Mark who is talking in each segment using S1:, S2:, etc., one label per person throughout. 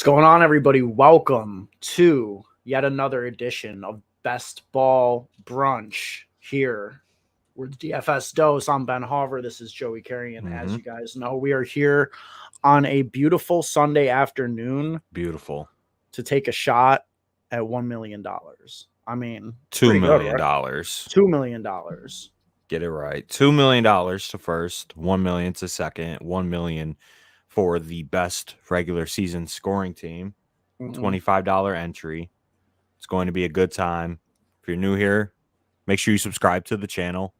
S1: going on, everybody? Welcome to yet another edition of Best Ball Brunch here. We're the DFS Dose. I'm Ben Hauver. This is Joey Carrion. As you guys know, we are here on a beautiful Sunday afternoon
S2: Beautiful.
S1: to take a shot at $1 million. I mean,
S2: $2 million.
S1: right? $2 million.
S2: Get it right. $2 million to first, $1 million to second, $1 million for the best regular season scoring team. $25 entry. It's going to be a good time. If you're new here, make sure you subscribe to the channel.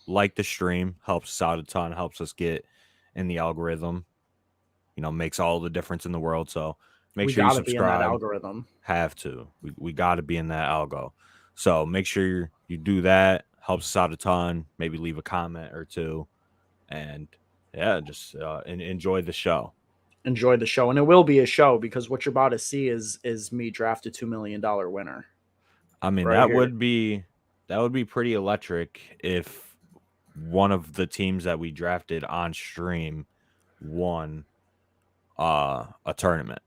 S2: Like the stream. Helps us out a ton. Helps us get in the algorithm. Makes all the difference in the world. So make sure you subscribe.
S1: Be in that algorithm.
S2: Have to. We got to be in that algo. So make sure you do that. Helps us out a ton. Maybe leave a comment or two. And yeah, just enjoy the show.
S1: Enjoy the show. And it will be a show because what you're about to see is me draft a $2 million winner.
S2: I mean, right would be pretty electric if one of the teams that we drafted on stream won a tournament.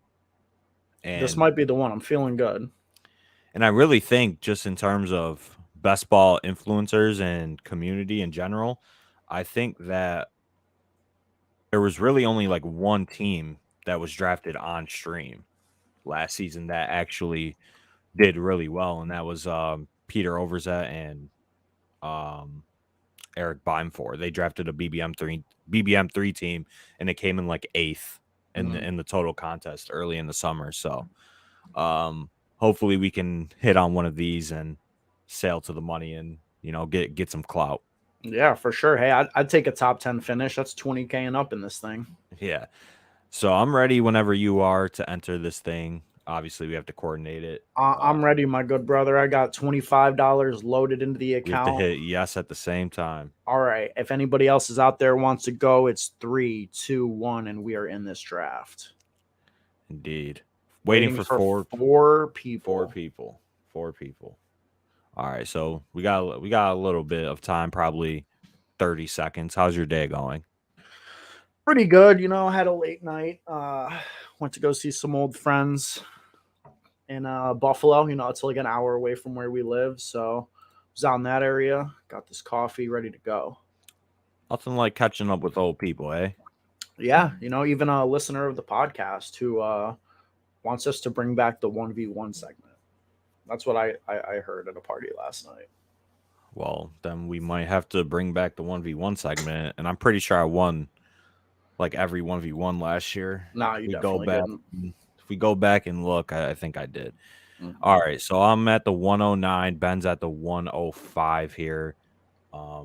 S1: And this might be the one. I'm feeling good.
S2: And I really think just in terms of best ball influencers and community in general, I think that there was really only like one team that was drafted on stream last season that actually did really well, and that was Peter Overzet and Eric Beimfor. They drafted a BBM3 team, and it came in like 8th in the total contest early in the summer. So hopefully we can hit on one of these and sail to the money and get some clout.
S1: Yeah, for sure. Hey, I'd take a top 10 finish. That's 20K and up in this thing.
S2: Yeah. So I'm ready whenever you are to enter this thing. Obviously, we have to coordinate it.
S1: I'm ready, my good brother. I got $25 loaded into the account.
S2: We have to hit yes at the same time.
S1: All right. If anybody else is out there wants to go, it's 3, 2, 1, and we are in this draft.
S2: Indeed. Waiting for
S1: four people.
S2: Four people. All right. So we got a little bit of time, probably 30 seconds. How's your day going?
S1: Pretty good. Had a late night. Went to go see some old friends in Buffalo. It's like an hour away from where we live. So I was out in that area. Got this coffee ready to go.
S2: Nothing like catching up with old people, eh?
S1: Yeah. Even a listener of the podcast who wants us to bring back the 1v1 segment. That's what I heard at a party last night.
S2: Well, then we might have to bring back the 1v1 segment. And I'm pretty sure I won like every 1v1 last year.
S1: Nah, you definitely didn't.
S2: If we go back and look, I think I did. All right, so I'm at the 109. Ben's at the 105 here.
S1: I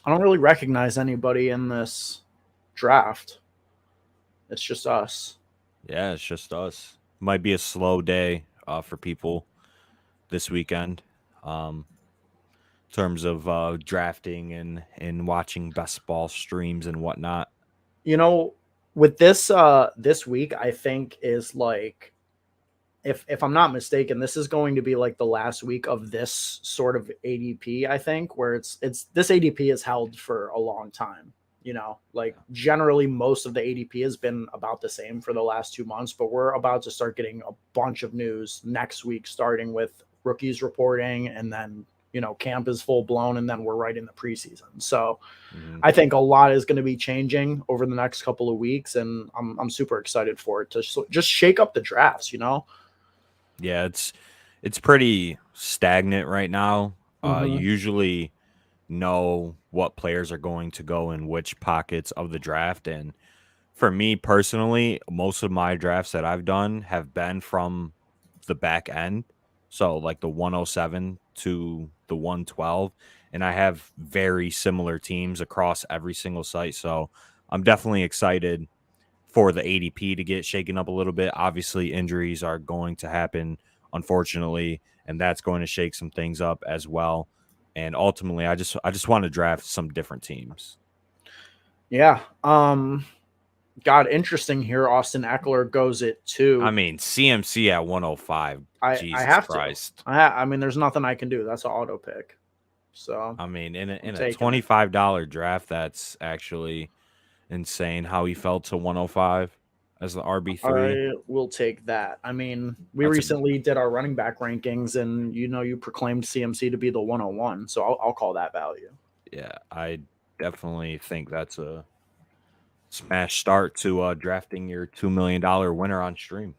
S1: don't really recognize anybody in this draft. It's just us.
S2: Yeah, it's just us. Might be a slow day for people this weekend. In terms of drafting and watching best ball streams and whatnot.
S1: With this this week, I think is like, if I'm not mistaken, this is going to be like the last week of this sort of ADP, I think, where it's this ADP is held for a long time. Like generally most of the ADP has been about the same for the last 2 months, but we're about to start getting a bunch of news next week, starting with rookies reporting, and then camp is full blown, and then we're right in the preseason. So I think a lot is going to be changing over the next couple of weeks, and I'm super excited for it to just shake up the drafts.
S2: Yeah, it's pretty stagnant right now. You usually know what players are going to go in which pockets of the draft, and for me personally, most of my drafts that I've done have been from the back end. So like the 107 to the 112, and I have very similar teams across every single site. So I'm definitely excited for the ADP to get shaken up a little bit. Obviously, injuries are going to happen, unfortunately, and that's going to shake some things up as well. And ultimately, I just want to draft some different teams.
S1: Yeah. God, interesting here. Austin Eckler goes at 2.
S2: I mean, CMC at 105. Jesus
S1: I have
S2: Christ.
S1: I mean, there's nothing I can do. That's an auto pick. So
S2: I mean, in a $25 draft, that's actually insane how he fell to 105. as the RB3.
S1: I will take that. I mean, we
S2: That's a
S1: recently did our running back rankings, and you proclaimed CMC to be the 101, so I'll call that value.
S2: yeah, I definitely think that's a smash start to drafting your $2 million winner on stream.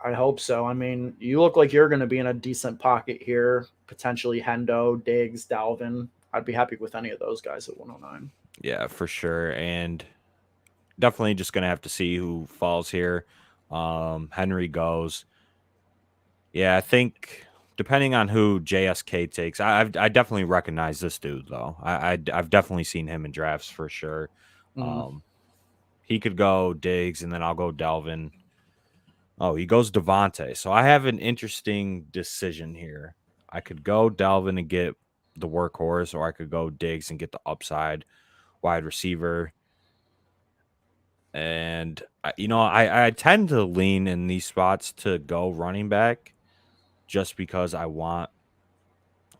S1: I hope so. I mean, you look like you're going to be in a decent pocket here. Potentially Hendo, Diggs, Dalvin. I'd be happy with any of those guys at 109.
S2: Yeah, for sure. And definitely just gonna have to see who falls here. Henry goes. Yeah, I think depending on who JSK takes, I definitely recognize this dude though. I've definitely seen him in drafts for sure.
S1: Mm,
S2: Um, he could go Diggs, and then I'll go Delvin. Oh, he goes Devontae. So I have an interesting decision here. I could go Delvin and get the workhorse, or I could go Diggs and get the upside wide receiver. And I tend to lean in these spots to go running back just because I want,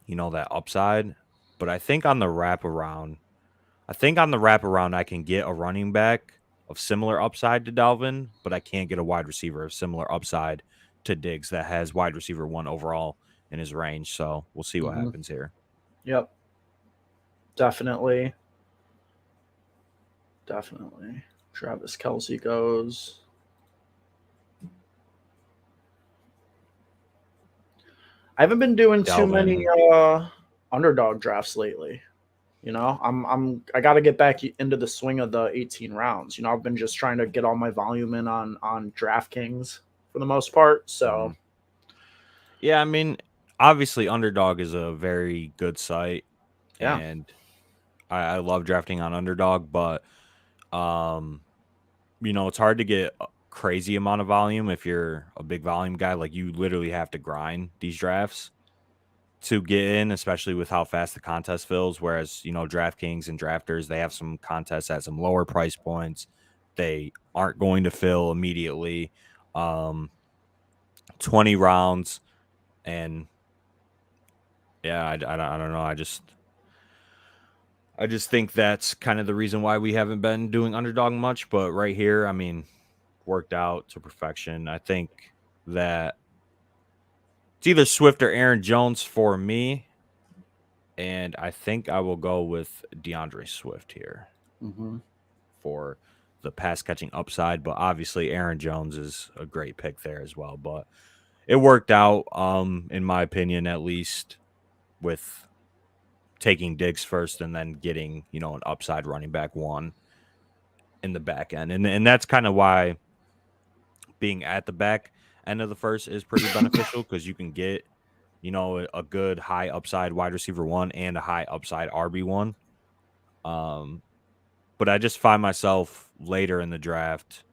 S2: that upside. But I think on the wraparound I can get a running back of similar upside to Dalvin, but I can't get a wide receiver of similar upside to Diggs that has wide receiver 1 overall in his range. So we'll see what
S1: hmm
S2: happens here.
S1: Yep, definitely. Definitely. Travis Kelsey goes. I haven't been doing too many
S2: Dalvin.
S1: underdog drafts lately. I got to get back into the swing of the 18 rounds. I've been just trying to get all my volume in on DraftKings for the most part. So
S2: Mhm. Yeah, I mean, obviously Underdog is a very good site,
S1: yeah,
S2: and I love drafting on Underdog, but um, it's hard to get a crazy amount of volume if you're a big volume guy. Like you literally have to grind these drafts to get in, especially with how fast the contest fills. Whereas, DraftKings and drafters, they have some contests at some lower price points. They aren't going to fill immediately. 20 rounds. And yeah, I don't know. I just think that's kind of the reason why we haven't been doing Underdog much. But right here, I mean, worked out to perfection. I think that it's either Swift or Aaron Jones for me, and I think I will go with DeAndre Swift here
S1: hmm
S2: for the pass catching upside. But obviously, Aaron Jones is a great pick there as well. But it worked out, in my opinion, at least with taking Diggs first and then getting an upside running back 1 in the back end, and that's kind of why being at the back end of the first is pretty beneficial because you can get a good high upside wide receiver 1 and a high upside RB1. Um, but I just find myself later in the draft.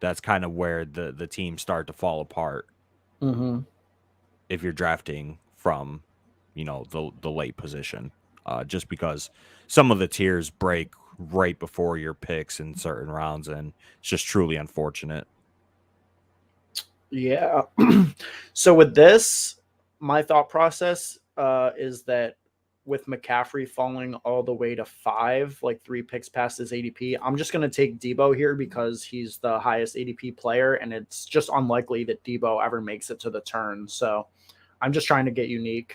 S2: That's kind of where the teams start to fall apart
S1: hmm
S2: if you're drafting from the late position, just because some of the tiers break right before your picks in certain rounds, and it's just truly unfortunate.
S1: yeah. So with this, my thought process is that with McCaffrey falling all the way to 5, like 3 picks past his ADP, I'm just going to take Debo here because he's the highest ADP player, and it's just unlikely that Debo ever makes it to the turn. So I'm just trying to get unique.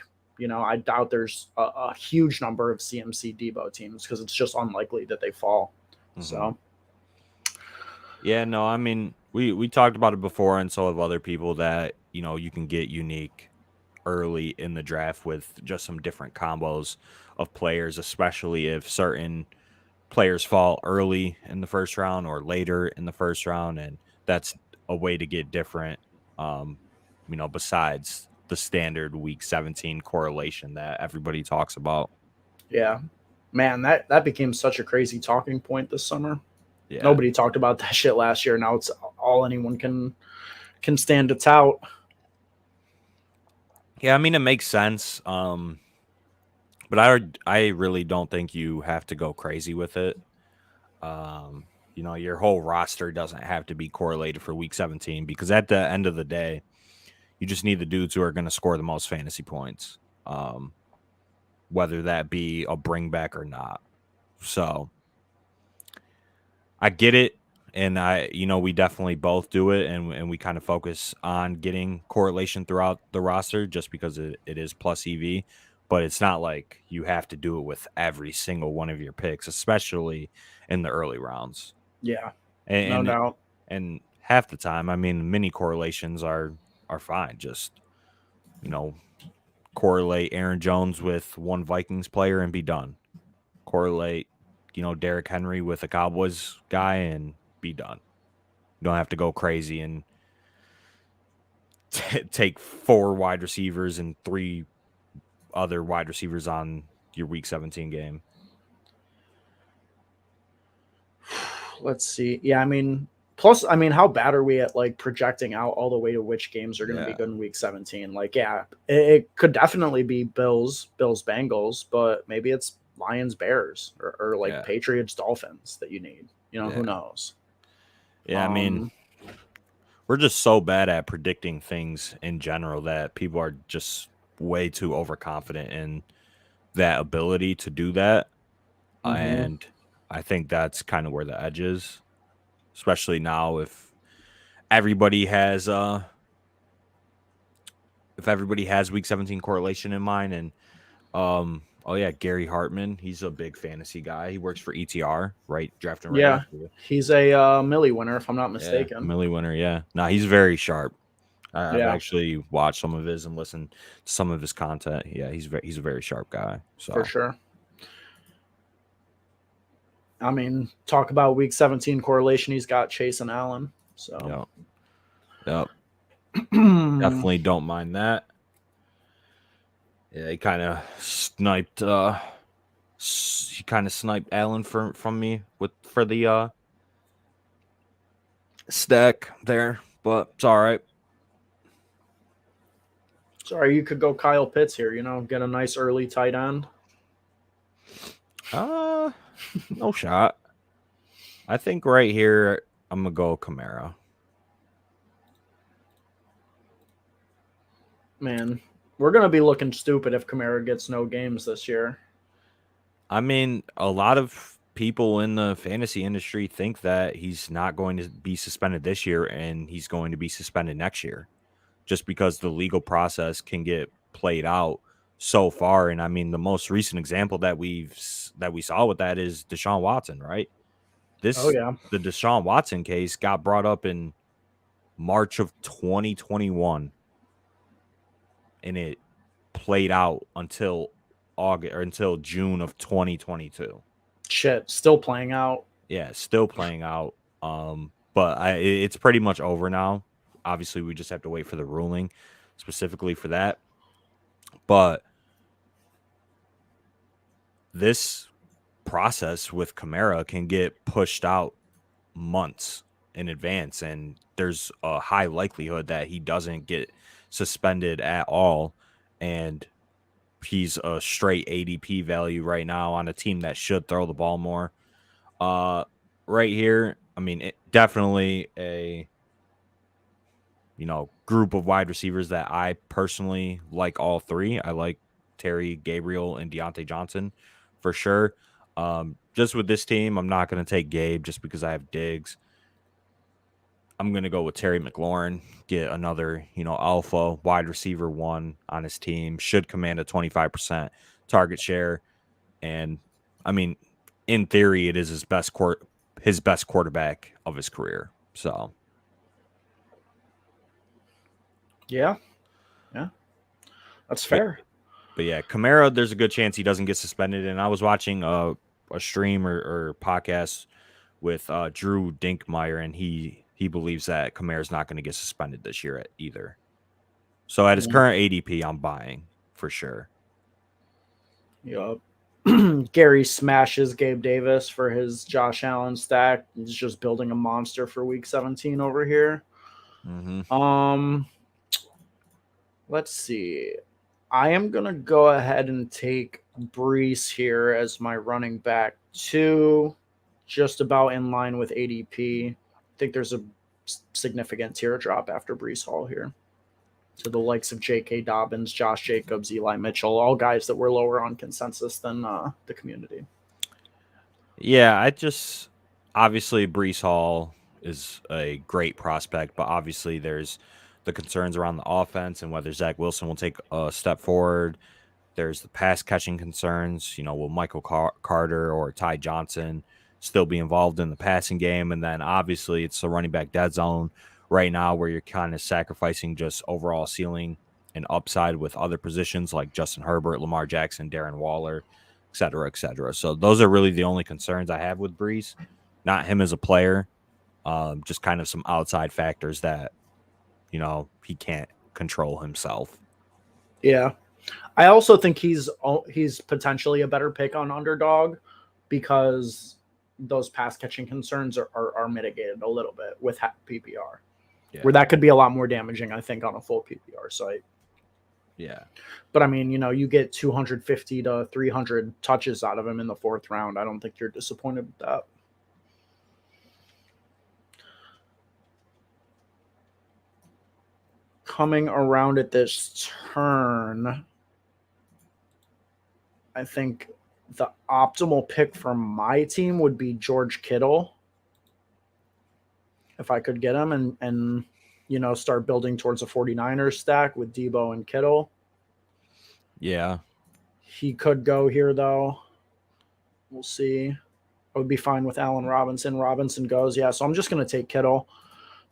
S1: I doubt there's a huge number of CMC Debo teams because it's just unlikely that they fall.
S2: Hmm.
S1: So
S2: Yeah, no, I mean, we talked about it before, and so have other people that you can get unique early in the draft with just some different combos of players, especially if certain players fall early in the first round or later in the first round, and that's a way to get different. Um, besides the standard week 17 correlation that everybody talks about.
S1: yeah, man, that became such a crazy talking point this summer.
S2: Yeah,
S1: Nobody talked about that shit last year. Now it's all anyone can stand to tout.
S2: yeah. I mean, it makes sense. But I really don't think you have to go crazy with it. Your whole roster doesn't have to be correlated for week 17 because at the end of the day, you just need the dudes who are going to score the most fantasy points, whether that be a bring back or not. So I get it. and we definitely both do it, and we kind of focus on getting correlation throughout the roster just because it is plus EV, but it's not like you have to do it with every single one of your picks, especially in the early rounds.
S1: Yeah, no
S2: And
S1: doubt.
S2: and half the time, I mean, mini correlations are fine. Just correlate Aaron Jones with one Vikings player and be done. Correlate, Derrick Henry with a Cowboys guy and be done. You don't have to go crazy and take 4 wide receivers and 3 other wide receivers on your Week 17 game.
S1: Let's see. Yeah, I mean, plus, I mean, how bad are we at like projecting out all the way to which games are going to be good in Week 17? Like, yeah, it could definitely be Bills, Bengals, but maybe it's Lions, Bears, or like Patriots, Dolphins that you need. Who knows?
S2: Yeah, I mean, we're just so bad at predicting things in general that people are just way too overconfident in that ability to do that. Mm-hmm. And I think that's kind of where the edge is, especially now if everybody has Week 17 correlation in mind. And Gary Hartman, he's a big fantasy guy. He works for ETR, right? Drafting
S1: yeah, he's a Millie winner, if I'm not mistaken.
S2: Millie winner, yeah. No, he's very sharp. I've actually watched some of his and listened to some of his content. Yeah, he's a very sharp guy. So.
S1: For sure. I mean, talk about Week 17 correlation. He's got Chase and Allen. So.
S2: Yep. Definitely don't mind that. Yeah, he kind of sniped. He kind of sniped Allen from me for the stack there, but it's all right.
S1: Sorry, you could go Kyle Pitts here. Get a nice early tight end.
S2: No shot. I think right here I'm gonna go Kamara.
S1: Man, we're gonna be looking stupid if Kamara gets no games this year.
S2: I mean, a lot of people in the fantasy industry think that he's not going to be suspended this year and he's going to be suspended next year, just because the legal process can get played out so far. And I mean, the most recent example that we saw with that is Deshaun Watson, right? The Deshaun Watson case got brought up in March of 2021, and it played out until June of 2022.
S1: Shit, still playing out.
S2: Yeah, still playing out. But it's pretty much over now. Obviously, we just have to wait for the ruling specifically for that. But this process with Kamara can get pushed out months in advance, and there's a high likelihood that he doesn't get suspended at all, and he's a straight ADP value right now on a team that should throw the ball more. Right here, I mean, definitely a group of wide receivers that I personally like. All three. I like Terry, Gabriel, and Deontay Johnson for sure. Just with this team, I'm not going to take Gabe just because I have Diggs. I'm going to go with Terry McLaurin, get another, alpha wide receiver 1 on his team, should command a 25% target share. And I mean, in theory, it is his best quarterback of his career. So.
S1: Yeah. That's fair.
S2: But yeah, Kamara, there's a good chance he doesn't get suspended. And I was watching a stream or podcast with Drew Dinkmeyer, and he believes that Kamara's not going to get suspended this year either. So at his current ADP, I'm buying for sure.
S1: Yup. Gary smashes Gabe Davis for his Josh Allen stack. He's just building a monster for Week 17 over here.
S2: Mm-hmm.
S1: Let's see. I am going to go ahead and take Brees here as my running back 2, just about in line with ADP. I think there's a significant teardrop after Brees Hall here to the likes of J.K. Dobbins, Josh Jacobs, Eli Mitchell, all guys that were lower on consensus than the community.
S2: Yeah, obviously Brees Hall is a great prospect, but obviously there's the concerns around the offense and whether Zach Wilson will take a step forward. There's the pass catching concerns. Will Michael Carter or Ty Johnson still be involved in the passing game? And then obviously it's the running back dead zone right now where you're kind of sacrificing just overall ceiling and upside with other positions like Justin Herbert, Lamar Jackson, Darren Waller, et cetera, et cetera. So those are really the only concerns I have with Brees, not him as a player, just kind of some outside factors that, he can't control himself.
S1: Yeah. I also think he's potentially a better pick on Underdog because those pass catching concerns are mitigated a little bit with PPR,
S2: Yeah.
S1: where that could be a lot more damaging, I think, on a full PPR site.
S2: Yeah.
S1: But I mean, you get 250 to 300 touches out of him in the 4th round. I don't think you're disappointed with that. Coming around at this turn, I think the optimal pick for my team would be George Kittle. If I could get him and start building towards a 49ers stack with Debo and Kittle.
S2: Yeah.
S1: He could go here, though. We'll see. I would be fine with Allen Robinson. Robinson goes. Yeah, so I'm just going to take Kittle.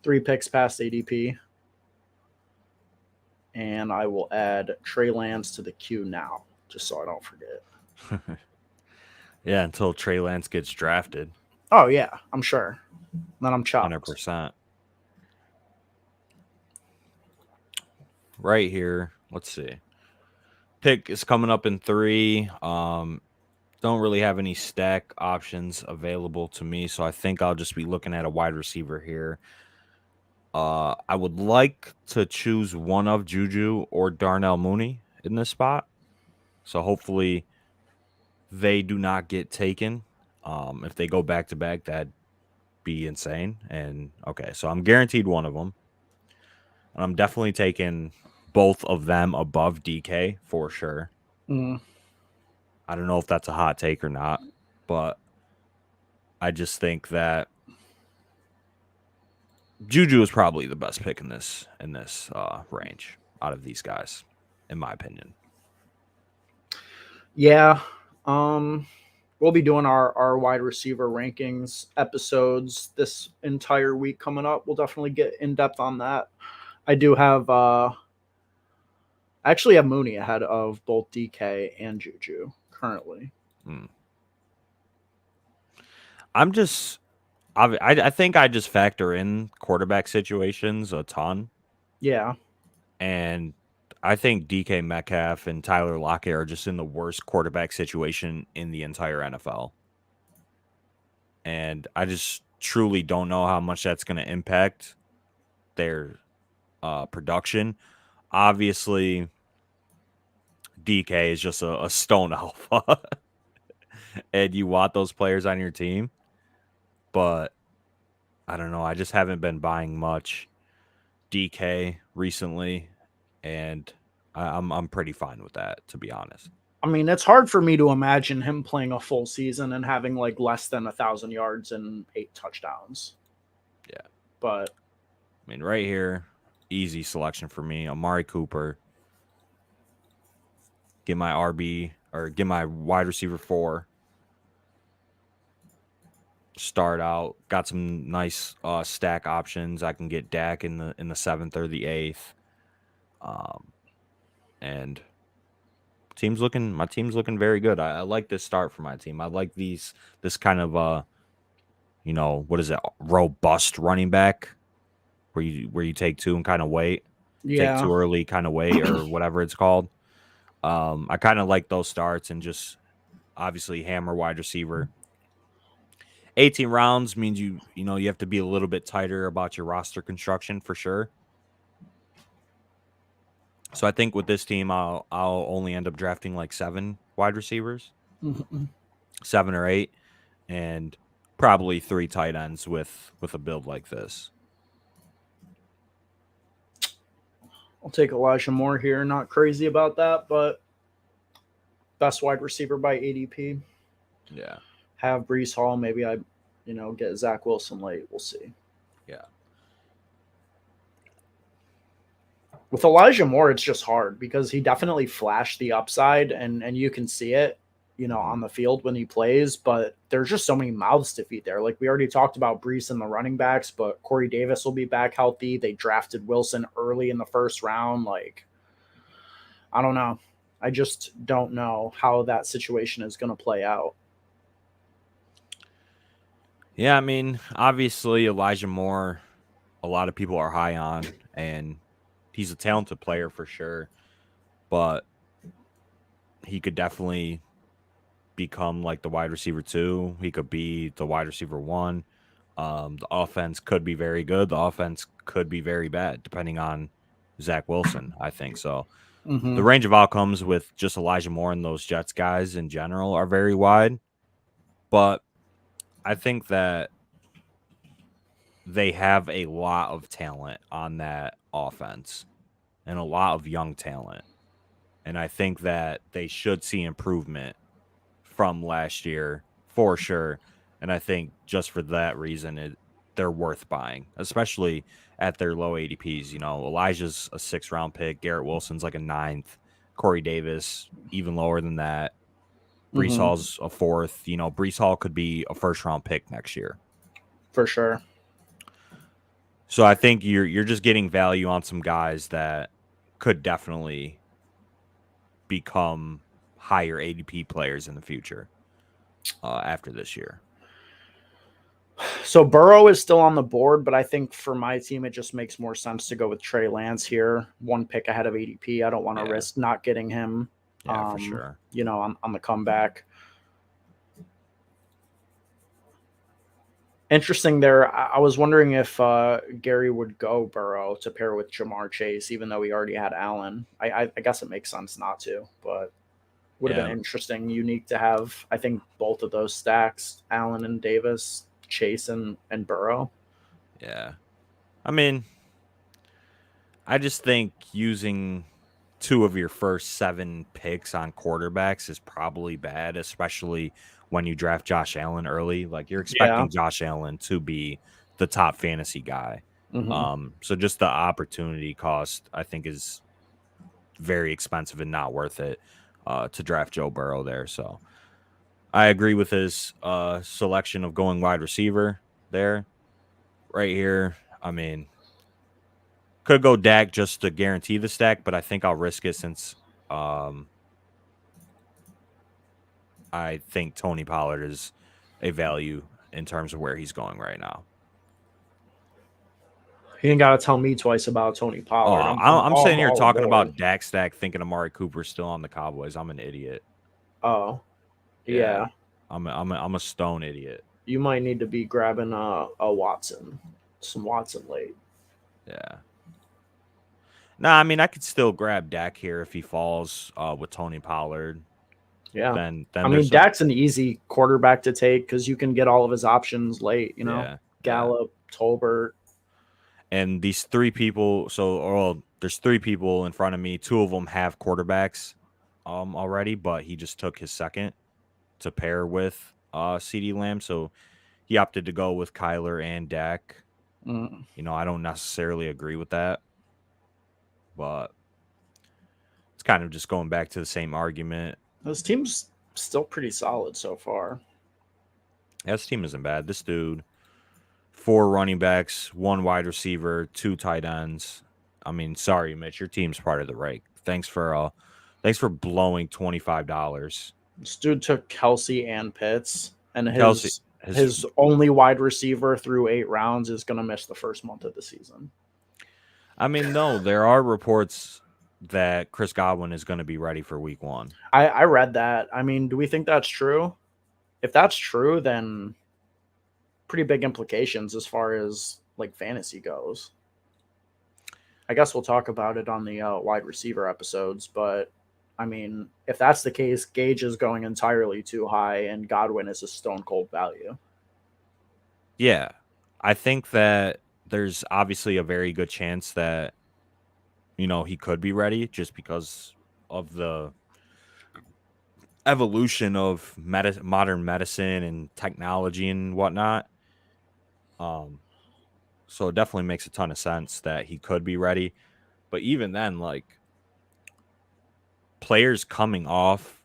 S1: 3 picks past ADP. And I will add Trey Lance to the queue now, just so I don't forget.
S2: Yeah, until Trey Lance gets drafted.
S1: Oh, yeah, I'm sure. Then I'm chopped.
S2: 100%. Right here. Let's see. Pick is coming up in 3. Don't really have any stack options available to me, so I think I'll just be looking at a wide receiver here. I would like to choose one of Juju or Darnell Mooney in this spot. So hopefully they do not get taken. If they go back to back, that'd be insane. And okay, so I'm guaranteed one of them. And I'm definitely taking both of them above DK for sure.
S1: Mm.
S2: I don't know if that's a hot take or not, but I just think that Juju is probably the best pick in this range out of these guys, in my opinion.
S1: Yeah. We'll be doing our wide receiver rankings episodes this entire week coming up. We'll definitely get in depth on that. I do have I actually have Mooney ahead of both DK and Juju currently.
S2: I think I just factor in quarterback situations a ton.
S1: Yeah.
S2: And I think DK Metcalf and Tyler Lockett are just in the worst quarterback situation in the entire NFL. And I just truly don't know how much that's going to impact their production. Obviously, DK is just a stone alpha. And you want those players on your team. But I don't know. I just haven't been buying much DK recently. And I'm pretty fine with that, to be honest.
S1: I mean, it's hard for me to imagine him playing a full season and having like less than 1,000 yards and 8 touchdowns.
S2: Yeah.
S1: But
S2: I mean, right here, easy selection for me. Amari Cooper. Get my RB or get my wide receiver 4. Start out. Got some nice stack options. I can get Dak in the 7th or the 8th. And my team's looking very good. I like this start for my team. I like this kind of what is it? Robust running back where you take 2 and kind of wait.
S1: yeah.
S2: Take 2 early, kind of wait, or whatever it's called. I kind of like those starts and just obviously hammer wide receiver. 18 rounds means you have to be a little bit tighter about your roster construction for sure. So I think with this team, I'll only end up drafting like 7 wide receivers, 7 or 8, and probably 3 tight ends with a build like this.
S1: I'll take Elijah Moore here. Not crazy about that, but best wide receiver by ADP.
S2: Yeah.
S1: Have Brees Hall. Maybe I, get Zach Wilson late. We'll see. With Elijah Moore, it's just hard because he definitely flashed the upside, and you can see it,
S2: Mhm.
S1: on the field when he plays. But there's just so many mouths to feed there. Like we already talked about Brees and the running backs, but Corey Davis will be back healthy. They drafted Wilson early in the first round. Like I don't know. I just don't know how that situation is going to play out.
S2: Yeah, I mean, obviously Elijah Moore, a lot of people are high on, and he's a talented player for sure, but he could definitely become like the wide receiver 2. He could be the wide receiver 1. The offense could be very good. The offense could be very bad, depending on Zach Wilson, I think. So
S1: Mm-hmm.
S2: the range of outcomes with just Elijah Moore and those Jets guys in general are very wide. But I think that they have a lot of talent on that offense and a lot of young talent. And I think that they should see improvement from last year for sure. And I think just for that reason, they're worth buying, especially at their low ADPs. Elijah's a 6th-round pick. Garrett Wilson's like a 9th. Corey Davis, even lower than that. Brees
S1: Mm-hmm.
S2: Hall's a 4th. Brees Hall could be a 1st-round pick next year.
S1: For sure.
S2: So I think you're just getting value on some guys that could definitely become higher ADP players in the future after this year.
S1: So Burrow is still on the board, but I think for my team, it just makes more sense to go with Trey Lance here, one pick ahead of ADP. I don't want to
S2: Yeah,
S1: risk not getting him,
S2: yeah, for sure.
S1: on the comeback. Interesting there. I was wondering if Gary would go Burrow to pair with Jamar Chase, even though he already had Allen. I guess it makes sense not to, but would have
S2: Yeah,
S1: been interesting, unique to have, I think, both of those stacks, Allen and Davis, Chase and Burrow.
S2: yeah. I mean, I just think using 2 of your first 7 picks on quarterbacks is probably bad, especially when you draft Josh Allen early. Like you're
S1: Yeah.
S2: expecting Josh Allen to be the top fantasy guy.
S1: Mm-hmm.
S2: So just the opportunity cost, I think, is very expensive and not worth it to draft Joe Burrow there. So I agree with his selection of going wide receiver there, right here. I mean, could go Dak just to guarantee the stack, but I think I'll risk it since um, I think Tony Pollard is a value in terms of where he's going right now.
S1: You ain't got to tell me twice about Tony
S2: Oh,
S1: Pollard.
S2: I'm sitting here
S1: All
S2: talking
S1: aboard.
S2: about Dak stack, thinking Amari Cooper's still on the Cowboys. I'm an idiot.
S1: Oh,
S2: Yeah,
S1: yeah.
S2: I'm a stone idiot.
S1: You might need to be grabbing a Watson, some Watson late.
S2: Yeah. Nah, I mean I could still grab Dak here if he falls with Tony Pollard.
S1: Yeah.
S2: Then
S1: I mean,
S2: there's a
S1: Dak's an easy quarterback to take because you can get all of his options late,
S2: yeah, yeah.
S1: Gallup, Tolbert.
S2: And these 3 people, there's 3 people in front of me. 2 of them have quarterbacks already, but he just took his second to pair with CD Lamb, so he opted to go with Kyler and Dak.
S1: Mm.
S2: I don't necessarily agree with that, but it's kind of just going back to the same argument.
S1: This team's still pretty solid so far.
S2: Yeah, this team isn't bad. This dude, 4 running backs, 1 wide receiver, 2 tight ends. I mean, sorry, Mitch, your team's part of the right. Thanks for blowing $25.
S1: This dude took Kelsey and Pitts, and
S2: Kelsey,
S1: his only wide receiver through 8 rounds is going to miss the first month of the season.
S2: I mean, no, there are reports that Chris Godwin is going to be ready for week 1.
S1: I read that. I mean, do we think that's true? If that's true, then pretty big implications as far as like fantasy goes. I guess we'll talk about it on the wide receiver episodes, but I mean, if that's the case, Gage is going entirely too high, and Godwin is a stone cold value.
S2: Yeah. I think that there's obviously a very good chance that he could be ready just because of the evolution of modern medicine and technology and whatnot. So it definitely makes a ton of sense that he could be ready. But even then, like players coming off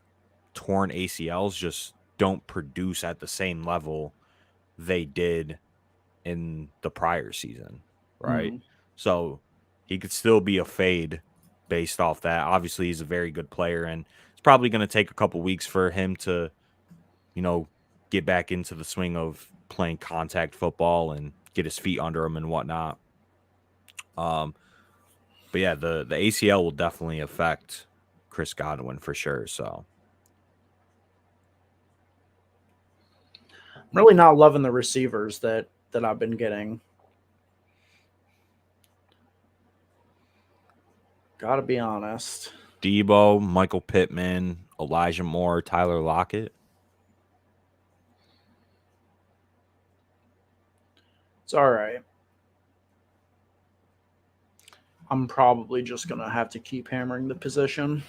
S2: torn ACLs just don't produce at the same level they did in the prior season, right?
S1: Mhm.
S2: So he could still be a fade based off that. Obviously, he's a very good player, and it's probably going to take a couple weeks for him to, you know, get back into the swing of playing contact football and get his feet under him and whatnot. Um, but yeah, the ACL will definitely affect Chris Godwin for sure. So
S1: I'm really not loving the receivers that I've been getting. Gotta be honest.
S2: Debo, Michael Pittman, Elijah Moore, Tyler Lockett.
S1: It's all right. I'm probably just gonna have to keep hammering the position.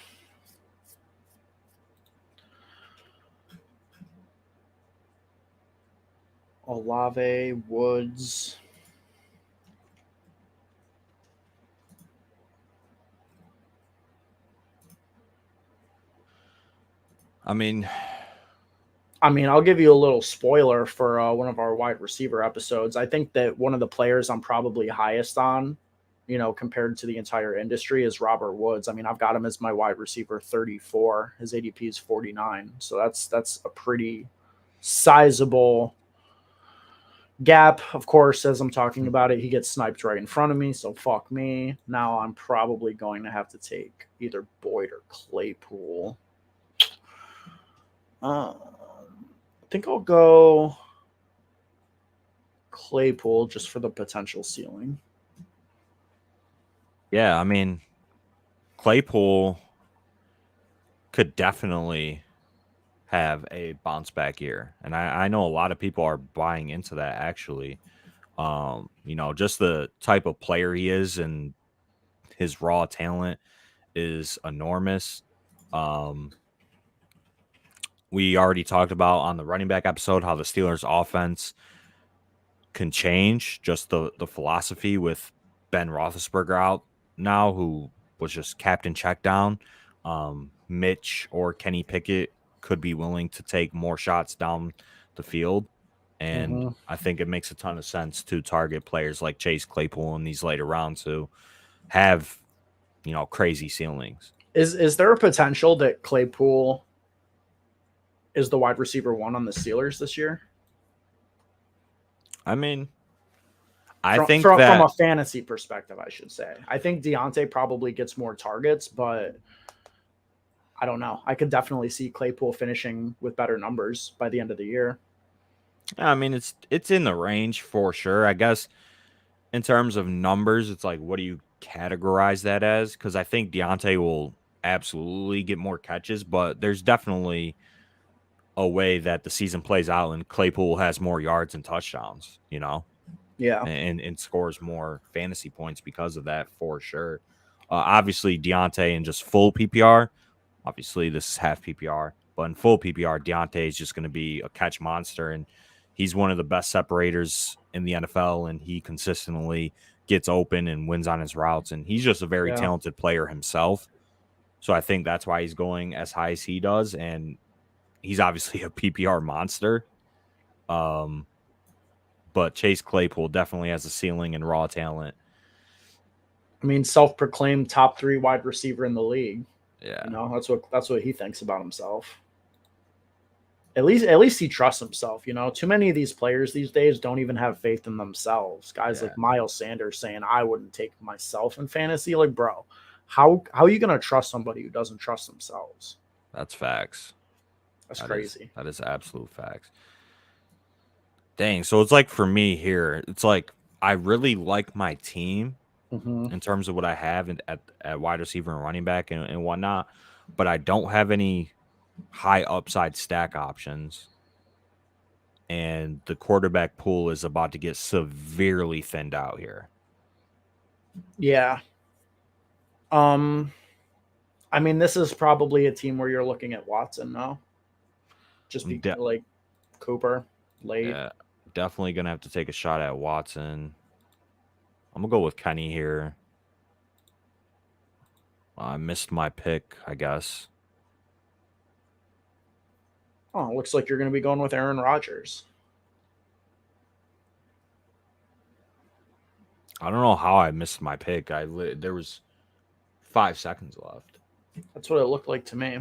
S1: Olave, Woods.
S2: I mean,
S1: I'll give you a little spoiler for one of our wide receiver episodes. I think that one of the players I'm probably highest on, compared to the entire industry, is Robert Woods. I've got him as my wide receiver 34. His ADP is 49, so that's a pretty sizable gap. Of course, as I'm talking about it, he gets sniped right in front of me, so fuck me. Now I'm probably going to have to take either Boyd or Claypool. I think I'll go Claypool just for the potential ceiling.
S2: yeah, I mean, Claypool could definitely have a bounce back year. And I know a lot of people are buying into that actually. Just the type of player he is and his raw talent is enormous. Um, we already talked about on the running back episode how the Steelers offense can change, just the philosophy with Ben Roethlisberger out now, who was just captain check down. Mitch or Kenny Pickett could be willing to take more shots down the field. And
S1: Mm-hmm.
S2: I think it makes a ton of sense to target players like Chase Claypool in these later rounds who have, crazy ceilings.
S1: Is there a potential that Claypool is the wide receiver one on the Steelers this year?
S2: I mean, I
S1: From
S2: think
S1: from
S2: that
S1: a fantasy perspective, I should say. I think Deontay probably gets more targets, but I don't know. I could definitely see Claypool finishing with better numbers by the end of the year.
S2: it's in the range for sure. I guess in terms of numbers, it's like, what do you categorize that as? Because I think Deontay will absolutely get more catches, but there's definitely a way that the season plays out and Claypool has more yards and touchdowns,
S1: Yeah.
S2: and scores more fantasy points because of that for sure. Obviously, Deontay in just full PPR, obviously this is half PPR, but in full PPR, Deontay is just going to be a catch monster, and he's one of the best separators in the NFL, and he consistently gets open and wins on his routes, and he's just a very
S1: Yeah.
S2: talented player himself. So I think that's why he's going as high as he does, and he's obviously a PPR monster. But Chase Claypool definitely has a ceiling and raw talent.
S1: Self-proclaimed top 3 wide receiver in the league.
S2: Yeah,
S1: That's what he thinks about himself. At least he trusts himself. Too many of these players these days don't even have faith in themselves. Guys
S2: yeah,
S1: like Miles Sanders saying, "I wouldn't take myself in fantasy." Like, bro, how are you gonna trust somebody who doesn't trust themselves?
S2: that's facts.
S1: That's
S2: That is
S1: crazy.
S2: that is absolute facts. Dang. So it's like for me here, it's like I really like my team
S1: Mm-hmm.
S2: in terms of what I have at wide receiver and running back and whatnot, but I don't have any high upside stack options. And the quarterback pool is about to get severely thinned out here.
S1: Yeah. Um. This is probably a team where you're looking at Watson, no? Just
S2: I'm
S1: be like Cooper late.
S2: yeah, definitely gonna have to take a shot at Watson. I'm gonna go with Kenny here. I missed my pick, I guess.
S1: Oh, it looks like you're going to be going with Aaron Rodgers.
S2: I don't know how I missed my pick. There was 5 seconds left.
S1: That's what it looked like to me.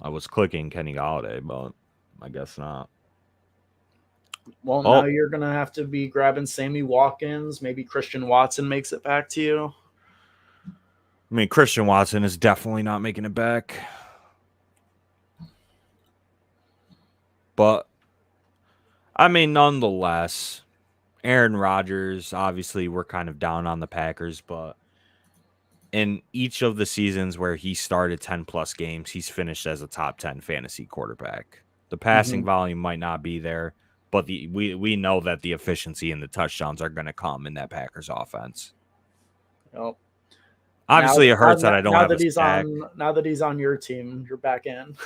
S2: I was clicking Kenny Galladay, but I guess not.
S1: Well, now
S2: Oh,
S1: you're going to have to be grabbing Sammy Watkins. Maybe Christian Watson makes it back to you.
S2: I mean, Christian Watson is definitely not making it back. But, I mean, nonetheless, Aaron Rodgers, obviously, we're kind of down on the Packers, but in each of the seasons where he started 10 plus games, he's finished as a top 10 fantasy quarterback. The passing volume might not be there, but we know that the efficiency and the touchdowns are going to come in that Packers offense.
S1: Yep.
S2: Obviously, it hurts that I don't have a stack.
S1: Now that he's on your team, you're back in.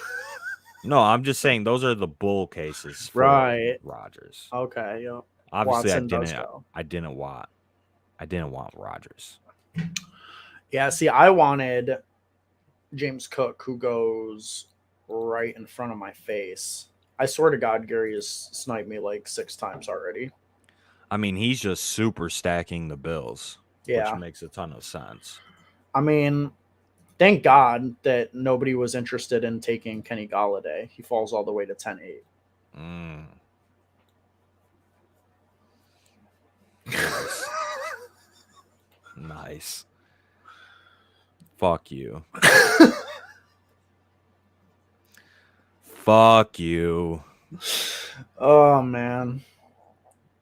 S2: No, I'm just saying those are the bull cases for
S1: Right.
S2: Rodgers.
S1: Okay. Yep.
S2: Obviously,
S1: Watson does go.
S2: I didn't want Rodgers.
S1: Yeah. See, I wanted James Cook, who goes right in front of my face. I swear to God, Gary has sniped me like 6 times already.
S2: I mean, he's just super stacking the Bills,
S1: Yeah.
S2: which makes a ton of sense.
S1: I mean, thank God that nobody was interested in taking Kenny Galladay. He falls all the way to 10-8.
S2: Nice. Nice. Fuck you. Fuck you.
S1: Oh, man.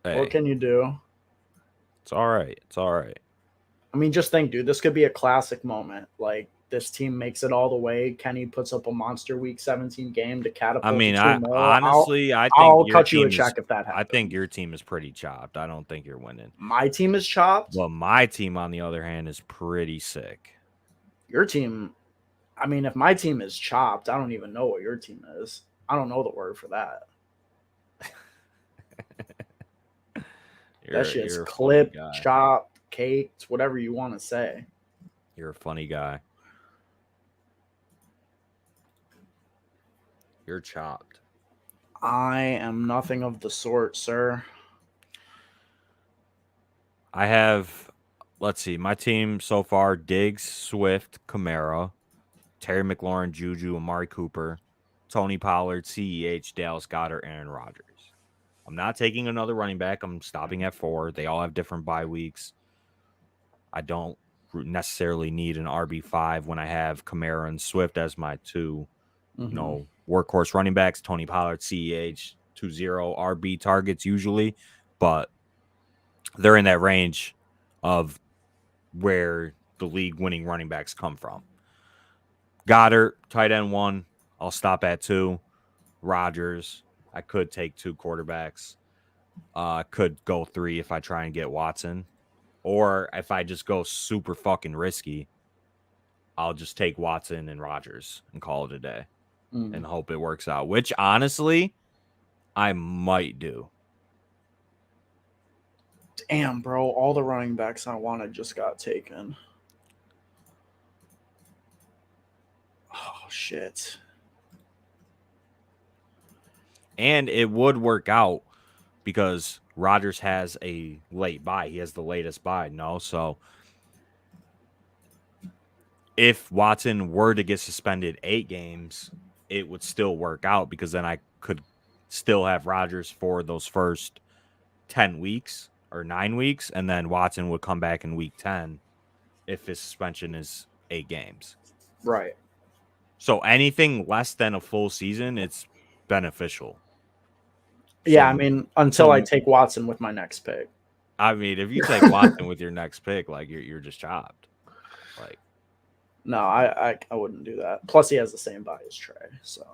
S2: Hey,
S1: what can you do?
S2: It's all right. It's all right.
S1: I mean, just think, dude, this could be a classic moment. Like, this team makes it all the way. Kenny puts up a monster Week 17 game to catapult.
S2: I mean,
S1: I think
S2: I'll
S1: cut you a check if that happens.
S2: I think your team is pretty chopped. I don't think you're winning.
S1: My team is chopped.
S2: Well, my team, on the other hand, is pretty sick.
S1: Your team, I mean, if my team is chopped, I don't even know what your team is. I don't know the word for that. That shit's clipped, chopped, caked, whatever you want to say.
S2: You're a funny guy. You're chopped.
S1: I am nothing of the sort, sir.
S2: I have, let's see, my team so far: Diggs, Swift, Kamara, Terry McLaurin, Juju, Amari Cooper, Tony Pollard, CEH, Dallas Goedert, Aaron Rodgers. I'm not taking another running back. I'm stopping at 4. They all have different bye weeks. I don't necessarily need an RB5 when I have Kamara and Swift as my 2, workhorse running backs. Tony Pollard, CEH, 2-0 RB targets usually, but they're in that range of where the league winning running backs come from. Goddard, tight end 1. I'll stop at 2. Rodgers, I could take 2 quarterbacks. Could go 3 if I try and get Watson. Or if I just go super fucking risky, I'll just take Watson and Rodgers and call it a day and hope it works out, which honestly, I might do.
S1: Damn, bro. All the running backs I wanted just got taken. Oh, shit.
S2: And it would work out because Rodgers has a late bye. He has the latest bye, no? So if Watson were to get suspended 8 games, it would still work out because then I could still have Rodgers for those first 10 weeks or 9 weeks, and then Watson would come back in week 10 if his suspension is 8 games.
S1: Right.
S2: So anything less than a full season, it's beneficial.
S1: Yeah, I mean, until I take Watson with my next pick.
S2: I mean, if you take Watson with your next pick, like you're just chopped. Like,
S1: no, I wouldn't do that. Plus, he has the same body as Trey, so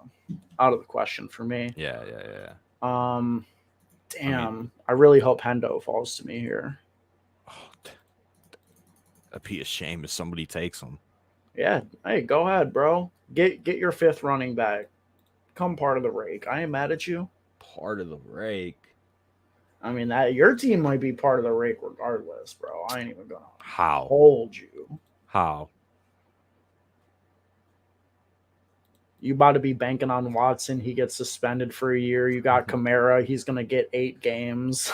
S1: out of the question for me.
S2: Yeah.
S1: Damn, I really hope Hendo falls to me here.
S2: Oh, that'd be a shame if somebody takes him.
S1: Yeah, hey, go ahead, bro. Get your 5th running back. Become part of the rake. I ain't mad at you.
S2: Part of the rake.
S1: I mean, that your team might be part of the rake regardless, bro. I ain't even gonna
S2: hold
S1: you.
S2: How?
S1: You about to be banking on Watson. He gets suspended for a year. You got Kamara. He's going to get 8 games.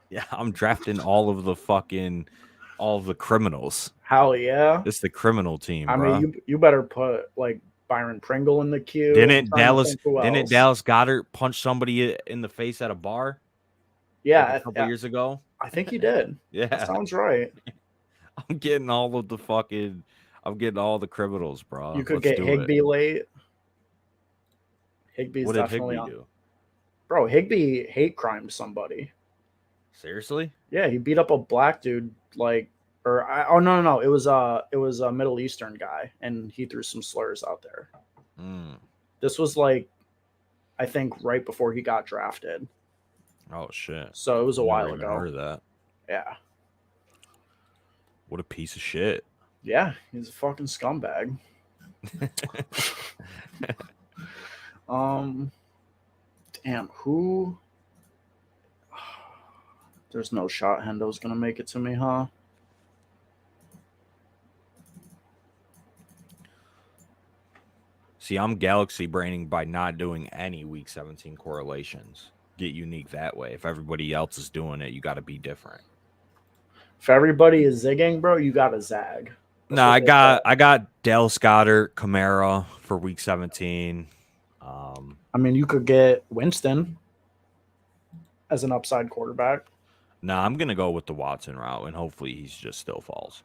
S2: Yeah, I'm drafting all of the criminals.
S1: Hell yeah.
S2: It's the criminal team,
S1: I
S2: bro.
S1: mean, you better put like Byron Pringle in the queue.
S2: Didn't Dallas Goedert punch somebody in the face at a bar?
S1: Yeah,
S2: like a couple years ago.
S1: I think he did.
S2: Yeah,
S1: that sounds right.
S2: I'm getting all the criminals, bro.
S1: You could
S2: Let's
S1: get
S2: do
S1: Higbee
S2: it.
S1: late. Higbee's
S2: What did
S1: definitely
S2: Higbee
S1: on.
S2: do?
S1: Bro, Higbee hate crimed somebody.
S2: Seriously?
S1: Yeah, he beat up a black dude no, it was a Middle Eastern guy, and he threw some slurs out there. This was like, I think right before he got drafted.
S2: Oh shit!
S1: So it was a while ago.
S2: Heard of that?
S1: Yeah.
S2: What a piece of shit.
S1: Yeah, he's a fucking scumbag. Damn, who? There's no shot Hendo's gonna make it to me, huh?
S2: See, I'm galaxy braining by not doing any week 17 correlations. Get unique that way. If everybody else is doing it, you got to be different.
S1: If everybody is zigging, bro, you got to zag.
S2: No, I got Dallas Goedert, Kamara for week 17.
S1: I mean, you could get Winston as an upside quarterback.
S2: No, I'm gonna go with the Watson route, and hopefully he's just still falls.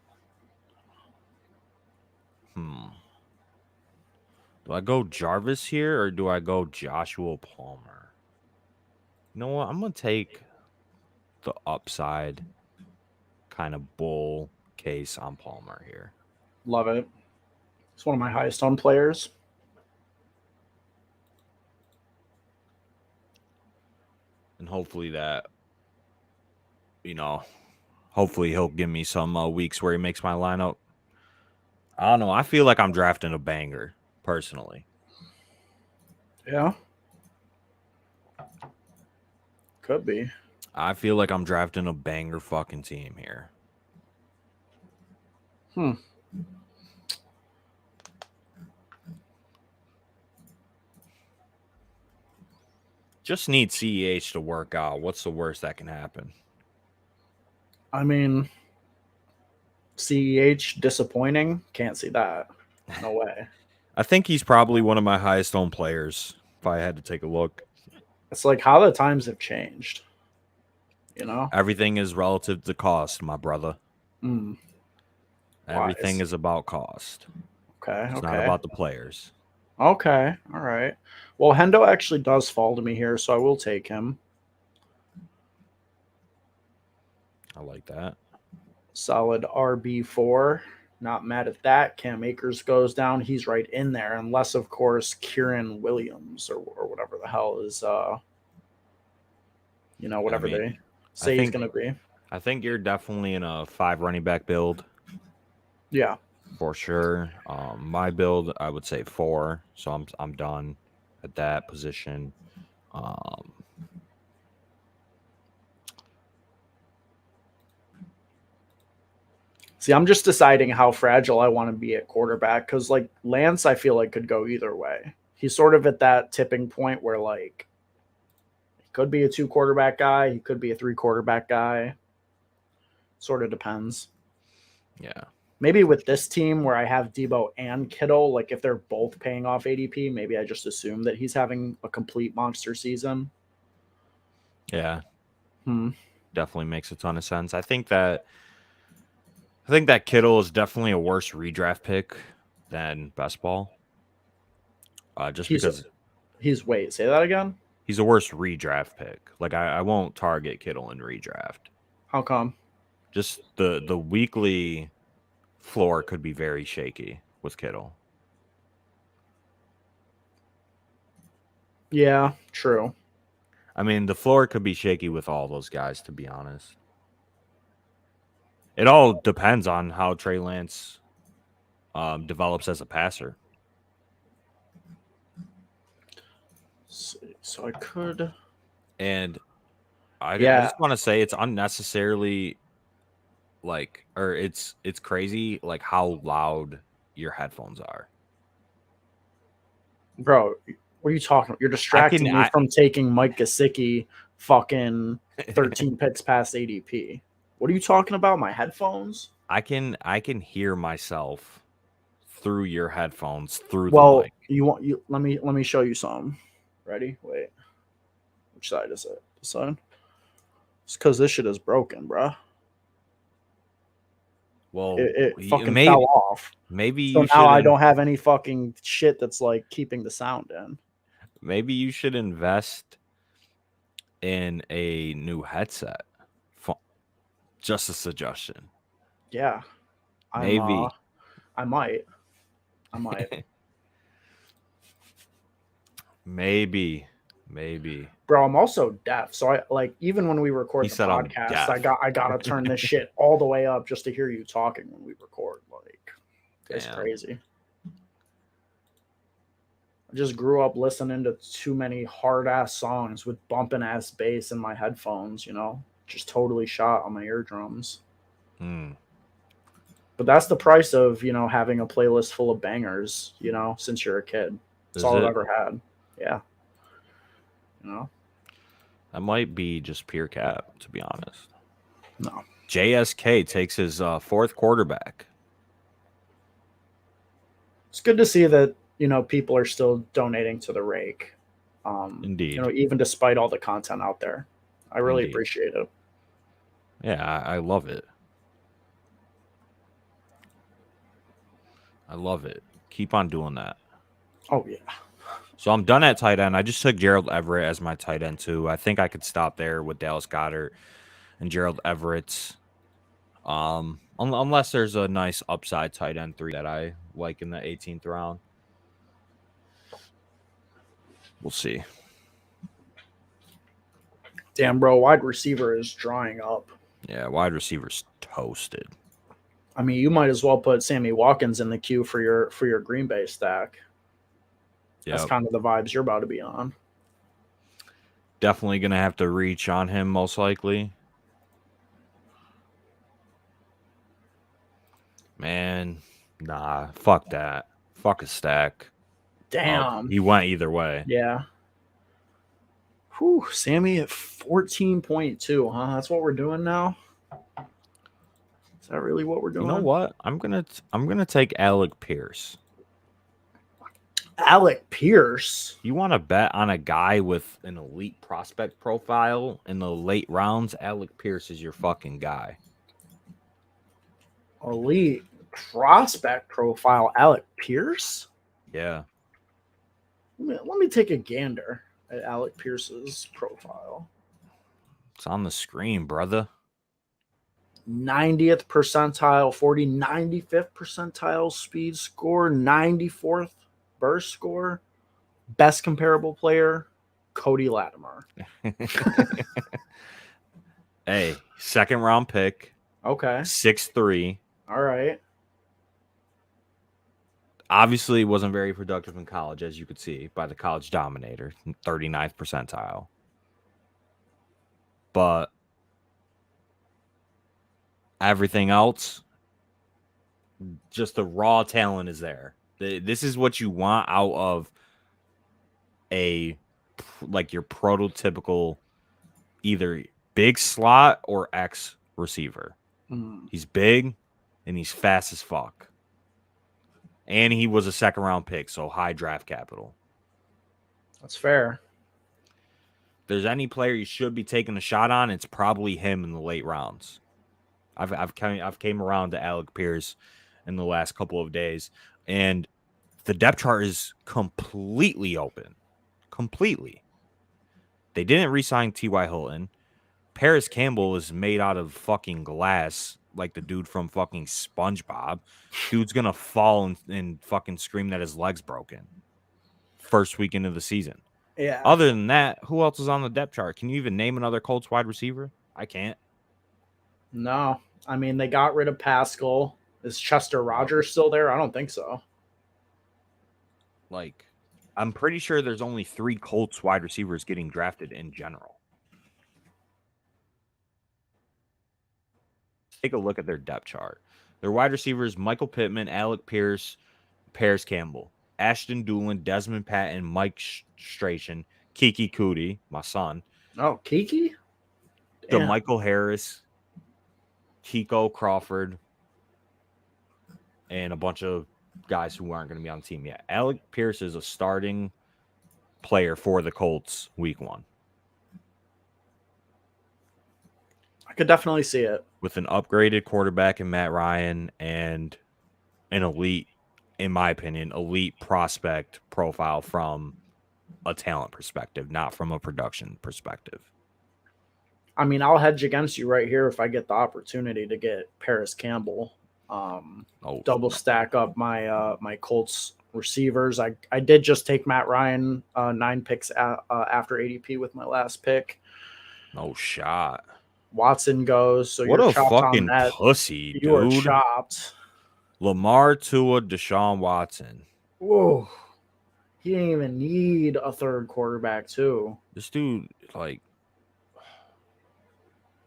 S2: Do I go Jarvis here or do I go Joshua Palmer? You know what? I'm going to take the upside kind of bull case on Palmer here.
S1: Love it. It's one of my highest owned players.
S2: And hopefully hopefully he'll give me some weeks where he makes my lineup. I don't know. I feel like I'm drafting a banger. Personally.
S1: Yeah. Could be.
S2: I feel like I'm drafting a banger fucking team here. Just need CEH to work out. What's the worst that can happen?
S1: I mean, CEH disappointing. Can't see that. No way.
S2: I think he's probably one of my highest owned players if I had to take a look.
S1: It's like how the times have changed. You know?
S2: Everything is relative to cost, my brother. Everything is about cost.
S1: Okay.
S2: It's not about the players.
S1: Okay. All right. Well, Hendo actually does fall to me here, so I will take him.
S2: I like that.
S1: Solid RB4. Not mad at that. Cam Akers goes down. He's right in there, unless, of course, Kieran Williams or whatever the hell is, whatever they say he's going to be.
S2: I think you're definitely in a 5 running back build.
S1: Yeah.
S2: For sure. My build, I would say 4. So I'm done at that position.
S1: See, I'm just deciding how fragile I want to be at quarterback because, like, Lance, I feel like could go either way. He's sort of at that tipping point where, like, he could be a 2 quarterback guy. He could be a 3 quarterback guy. Sort of depends.
S2: Yeah.
S1: Maybe with this team where I have Debo and Kittle, like, if they're both paying off ADP, maybe I just assume that he's having a complete monster season.
S2: Yeah. Definitely makes a ton of sense. I think that Kittle is definitely a worse redraft pick than best ball. Because
S1: wait, say that again?
S2: He's a worse redraft pick. Like I won't target Kittle in redraft.
S1: How come?
S2: Just the weekly floor could be very shaky with Kittle.
S1: Yeah, true.
S2: I mean, the floor could be shaky with all those guys, to be honest. It all depends on how Trey Lance develops as a passer.
S1: So I could...
S2: And I just want to say it's unnecessarily it's crazy like how loud your headphones are.
S1: Bro, what are you talking about? You're
S2: I can
S1: distracting me from taking Mike Gesicki fucking 13 picks past ADP. What are you talking about? My headphones?
S2: I can hear myself through your headphones through the
S1: Well,
S2: mic.
S1: let me show you some. Ready? Wait. Which side is it? This side? It's because this shit is broken, bro.
S2: Well,
S1: It fucking fell
S2: maybe
S1: off. So
S2: you
S1: now
S2: should
S1: I don't have any fucking shit that's like keeping the sound in.
S2: maybe you should invest in a new headset. Just a suggestion.
S1: Yeah. I'm
S2: Maybe.
S1: I might. I might.
S2: Maybe.
S1: Bro, I'm also deaf. So I like even when we
S2: He
S1: record the
S2: said I'm
S1: podcast,
S2: deaf.
S1: I gotta turn this shit all the way up just to hear you talking when we record. Like it's
S2: Damn.
S1: crazy. I just grew up listening to too many hard ass songs with bumping ass bass in my headphones, just totally shot on my eardrums.
S2: Hmm.
S1: But that's the price of, having a playlist full of bangers, since you're a kid. That's
S2: Is
S1: all I've
S2: it?
S1: ever had. Yeah. You know?
S2: That might be just pure cap, to be honest.
S1: No.
S2: JSK takes his fourth quarterback.
S1: It's good to see that, people are still donating to the rake.
S2: Indeed.
S1: Even despite all the content out there. I really
S2: Indeed.
S1: appreciate it.
S2: Yeah, I love it. I love it. Keep on doing that.
S1: Oh yeah.
S2: So I'm done at tight end. I just took Gerald Everett as my tight end too. I think I could stop there with Dallas Goedert and Gerald Everett. Unless there's a nice upside tight end 3 that I like in the 18th round. We'll see.
S1: Damn, bro, wide receiver is drying up.
S2: Yeah, wide receivers toasted.
S1: I mean, you might as well put Sammy Watkins in the queue for your Green Bay stack. That's
S2: Yeah,
S1: kind of the vibes you're about to be on.
S2: definitely gonna have to reach on him most likely. Man, nah, fuck that. Fuck a stack. Oh,
S1: Damn.
S2: he went either way.
S1: Yeah. Whew, Sammy at 14.2, huh? That's what we're doing now? Is that really what we're
S2: You know
S1: doing?
S2: what? I'm gonna take Alec Pierce.
S1: Alec Pierce.
S2: You want to bet on a guy with an elite prospect profile in the late rounds? Alec Pierce is your fucking guy.
S1: Elite prospect profile. Alec Pierce?
S2: Yeah.
S1: Let me take a gander at Alec Pierce's profile.
S2: It's on the screen, brother.
S1: 90th percentile, 95th percentile speed score, 94th burst score, best comparable player, Cody Latimer.
S2: Hey, second round pick,
S1: Okay.
S2: 6'3".
S1: All right.
S2: Obviously wasn't very productive in college, as you could see by the college dominator, 39th percentile. But everything else, just the raw talent is there. This is what you want out of your prototypical either big slot or X receiver. He's big and he's fast as fuck. And he was a second round pick, so high draft capital.
S1: That's fair.
S2: If there's any player you should be taking a shot on, it's probably him in the late rounds. I've came around to Alec Pierce in the last couple of days, and the depth chart is completely open. Completely. They didn't re-sign T.Y. Hilton. Paris Campbell is made out of fucking glass, like the dude from fucking SpongeBob. Dude's gonna fall and fucking scream that his leg's broken. First weekend of the season.
S1: Yeah.
S2: Other than that, who else is on the depth chart? Can you even name another Colts wide receiver? I can't.
S1: No. I mean, they got rid of Pascal. Is Chester Rogers still there? I don't think so.
S2: Like, I'm pretty sure there's only 3 Colts wide receivers getting drafted in general. Take a look at their depth chart. Their wide receivers, Michael Pittman, Alec Pierce, Paris Campbell. Ashton Doolin, Desmond Patton, Mike Strachan, Kiki Cootie, my son,
S1: Oh, Kiki?
S2: DeMichael Harris, Kiko Crawford, and a bunch of guys who aren't going to be on the team yet. Alec Pierce is a starting player for the Colts week 1.
S1: I could definitely see it.
S2: With an upgraded quarterback in Matt Ryan and an elite, in my opinion, elite prospect profile from a talent perspective, not from a production perspective.
S1: I mean, I'll hedge against you right here if I get the opportunity to get Paris Campbell. Double stack up my Colts receivers. I did just take Matt Ryan 9 picks after ADP with my last pick.
S2: No shot.
S1: Watson goes. So
S2: what
S1: you're
S2: a
S1: chopped
S2: fucking
S1: on that.
S2: pussy, dude.
S1: You are chopped.
S2: Lamar, Tua, Deshaun Watson.
S1: Whoa. He didn't even need a third quarterback, too.
S2: This dude, like...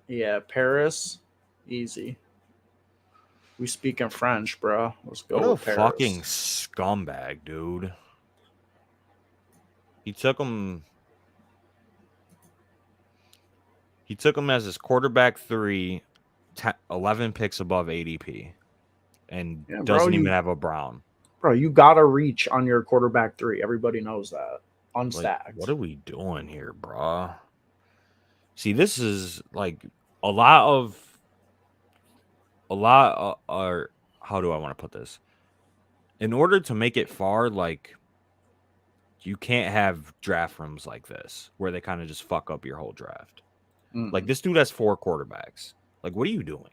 S1: Yeah, Paris, easy. We speak in French, bro. Let's go
S2: what
S1: with
S2: a
S1: Paris.
S2: fucking scumbag, dude. He took him as his quarterback 3, 11 picks above ADP, and doesn't even have a Brown.
S1: Bro, you got to reach on your quarterback 3. Everybody knows that. Unstacked.
S2: Like, what are we doing here, bro? See, this is like a lot or how do I want to put this? In order to make it far, like, you can't have draft rooms like this where they kind of just fuck up your whole draft. Like, this dude has 4 quarterbacks. Like, what are you doing?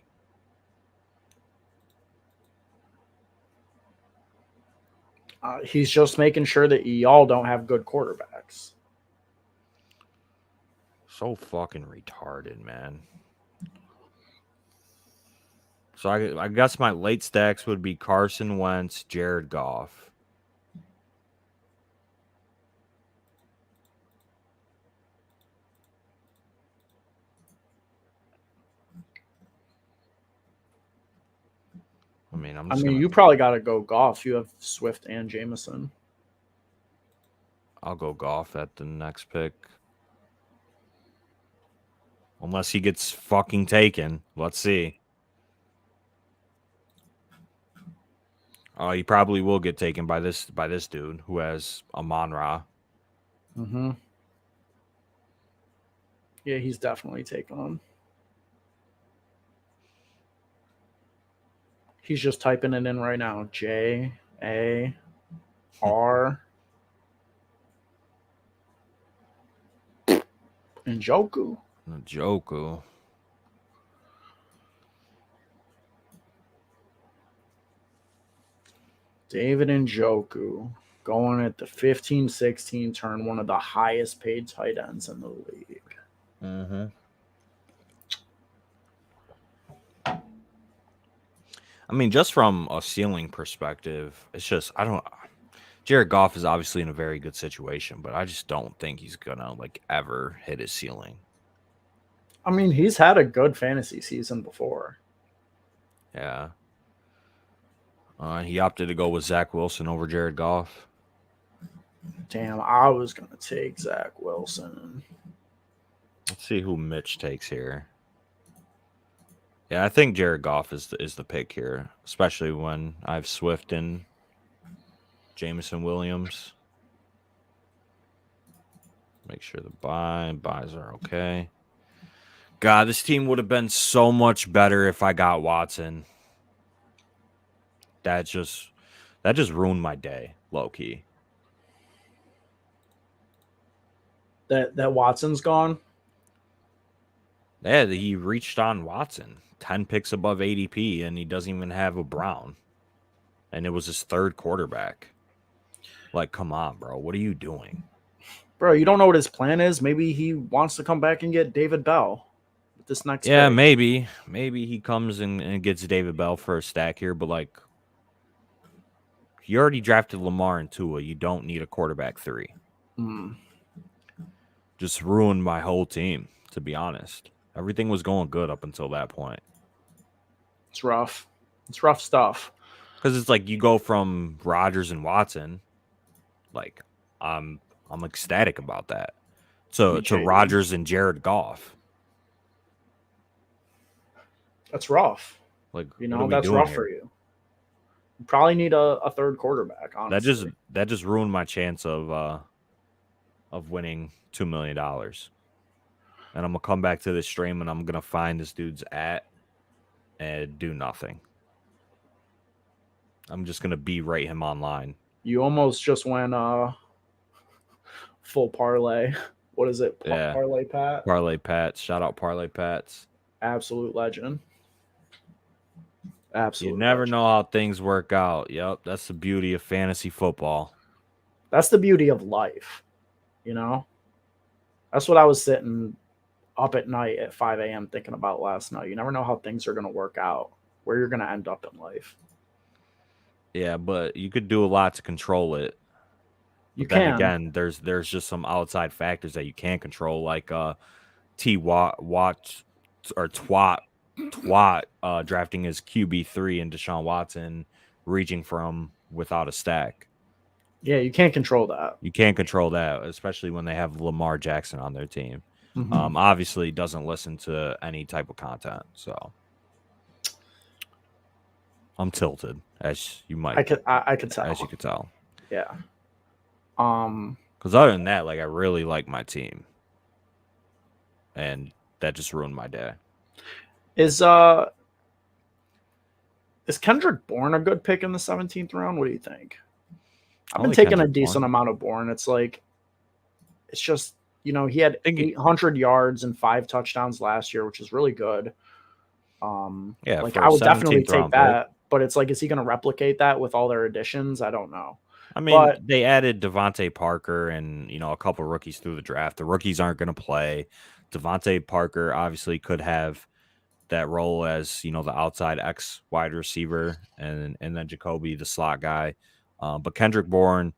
S1: He's just making sure that y'all don't have good quarterbacks.
S2: So fucking retarded, man. So I guess my late stacks would be Carson Wentz, Jared Goff. I mean,
S1: you probably got to go Goff. You have Swift and Jameson.
S2: I'll go Goff at the next pick. Unless he gets fucking taken. Let's see. Oh, he probably will get taken by this dude who has Amon-Ra.
S1: Mm-hmm. Yeah, he's definitely taken him. He's just typing it in right now. J-A-R. Njoku. David Njoku going at the 15-16 turn, one of the highest paid tight ends in the league.
S2: Mm-hmm. I mean, just from a ceiling perspective, it's just Jared Goff is obviously in a very good situation, but I just don't think he's gonna like ever hit his ceiling.
S1: I mean, he's had a good fantasy season before.
S2: Yeah. He opted to go with Zach Wilson over Jared Goff.
S1: Damn, I was going to take Zach Wilson.
S2: Let's see who Mitch takes here. Yeah, I think Jared Goff is the pick here, especially when I have Swift and Jameson Williams. Make sure the buys are okay. God, this team would have been so much better if I got Watson. That just ruined my day, low key.
S1: That Watson's gone?
S2: Yeah, he reached on Watson. 10 picks above ADP, and he doesn't even have a Brown. And it was his 3rd quarterback. Like, come on, bro. What are you doing?
S1: Bro, you don't know what his plan is? Maybe he wants to come back and get David Bell with this next pick.
S2: Maybe. Maybe he comes and gets David Bell for a stack here, but, like, you already drafted Lamar and Tua. You don't need a quarterback 3. Just ruined my whole team, to be honest. Everything was going good up until that point.
S1: It's rough. It's rough stuff.
S2: Because it's like you go from Rodgers and Watson, like I'm ecstatic about that. To
S1: BJD.
S2: Rodgers and Jared Goff.
S1: That's rough.
S2: Like,
S1: You
S2: what are
S1: know,
S2: we
S1: that's
S2: doing
S1: rough for
S2: here?
S1: you. You probably need a third quarterback, honestly.
S2: That just ruined my chance of winning $2 million. And I'm gonna come back to this stream and I'm gonna find this dude's and do nothing. I'm just gonna berate him online.
S1: You almost just went full parlay. What is it?
S2: Yeah.
S1: Parlay Pat?
S2: Parlay Pats. Shout out Parlay Pats.
S1: Absolute legend. Absolute
S2: You never
S1: legend.
S2: know how things work out. Yep, that's the beauty of fantasy football.
S1: That's the beauty of life. You know? That's what I was sitting up at night at 5 a.m. thinking about last night. You never know how things are going to work out, where you're going to end up in life.
S2: Yeah, but you could do a lot to control it.
S1: You
S2: But then
S1: can.
S2: again, there's just some outside factors that you can't control, like T Watt or Twat drafting his QB3 and Deshaun Watson reaching for him without a stack.
S1: Yeah, you can't control that.
S2: You can't control that, especially when they have Lamar Jackson on their team.
S1: Mm-hmm.
S2: Obviously, doesn't listen to any type of content, so I'm tilted, as you might.
S1: I could tell.
S2: As you could tell.
S1: Yeah.
S2: Because other than that, like I really like my team, and that just ruined my day.
S1: Is Kendrick Bourne a good pick in the 17th round? What do you think? I've been taking a decent amount of Bourne. It's like, it's just, you know, he had 800 yards and 5 touchdowns last year, which is really good.
S2: Yeah,
S1: like I would definitely take that. But it's like, is he going to replicate that with all their additions? I don't know.
S2: I mean, they added Devontae Parker and, you know, a couple rookies through the draft. The rookies aren't going to play. Devontae Parker obviously could have that role as, you know, the outside X wide receiver, and then Jacoby, the slot guy. But Kendrick Bourne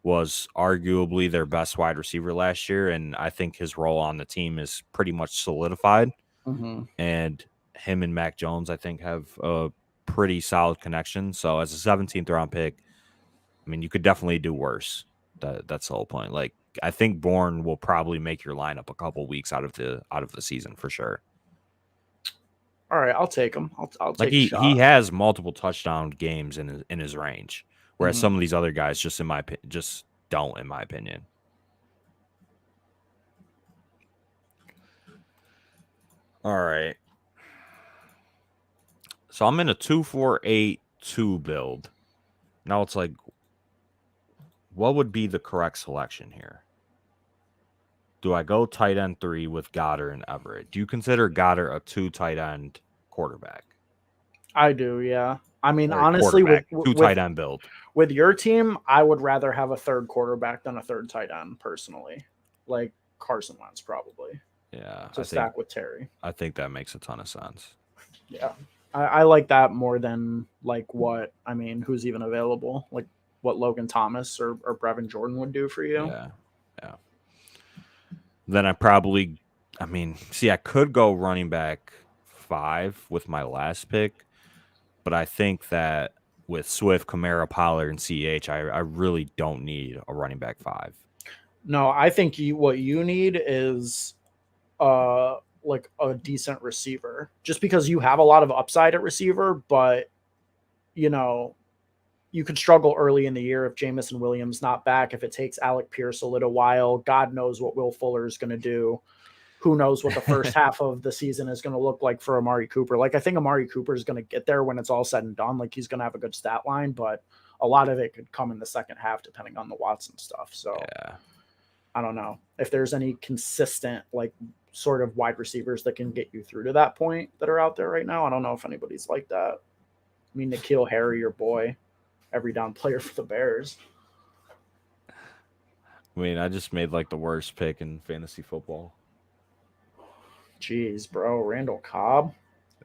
S2: was arguably their best wide receiver last year, and I think his role on the team is pretty much solidified.
S1: Mm-hmm.
S2: And him and Mac Jones, I think, have a pretty solid connection. So as a 17th round pick, I mean, you could definitely do worse. That's the whole point. Like, I think Bourne will probably make your lineup a couple weeks out of the season for sure.
S1: All right, I'll take him. I'll take
S2: he has multiple touchdown games in his range, whereas some of these other guys just don't, in my opinion. All right. So I'm in a 2-4-8-2 build. Now it's like, what would be the correct selection here? Do I go tight end 3 with Goddard and Everett? Do you consider Goddard a 2 tight end quarterback?
S1: I do, yeah. I mean, honestly, with
S2: tight end build.
S1: With your team, I would rather have a third quarterback than a third tight end, personally. Like Carson Wentz, probably.
S2: Yeah.
S1: To stack with Terry.
S2: I think that makes a ton of sense.
S1: Yeah. I like that more than like who's even available? Like what Logan Thomas or Brevin Jordan would do for you.
S2: Yeah. Yeah. Then I could go running back 5 with my last pick, but I think that with Swift, Kamara, Pollard, and CH, I really don't need a running back 5.
S1: No, I think what you need is like a decent receiver, just because you have a lot of upside at receiver, but you know, you could struggle early in the year if Jamison Williams not back, if it takes Alec Pierce a little while. God knows what Will Fuller is going to do. Who knows what the first half of the season is going to look like for Amari Cooper. Like, I think Amari Cooper is going to get there when it's all said and done. Like, he's going to have a good stat line, but a lot of it could come in the second half depending on the Watson stuff. So
S2: yeah.
S1: I don't know if there's any consistent, like, sort of wide receivers that can get you through to that point that are out there right now. I don't know if anybody's like that. I mean, N'Keal Harry, your boy, every down player for the Bears.
S2: I mean, I just made like the worst pick in fantasy football.
S1: Jeez, bro, Randall Cobb.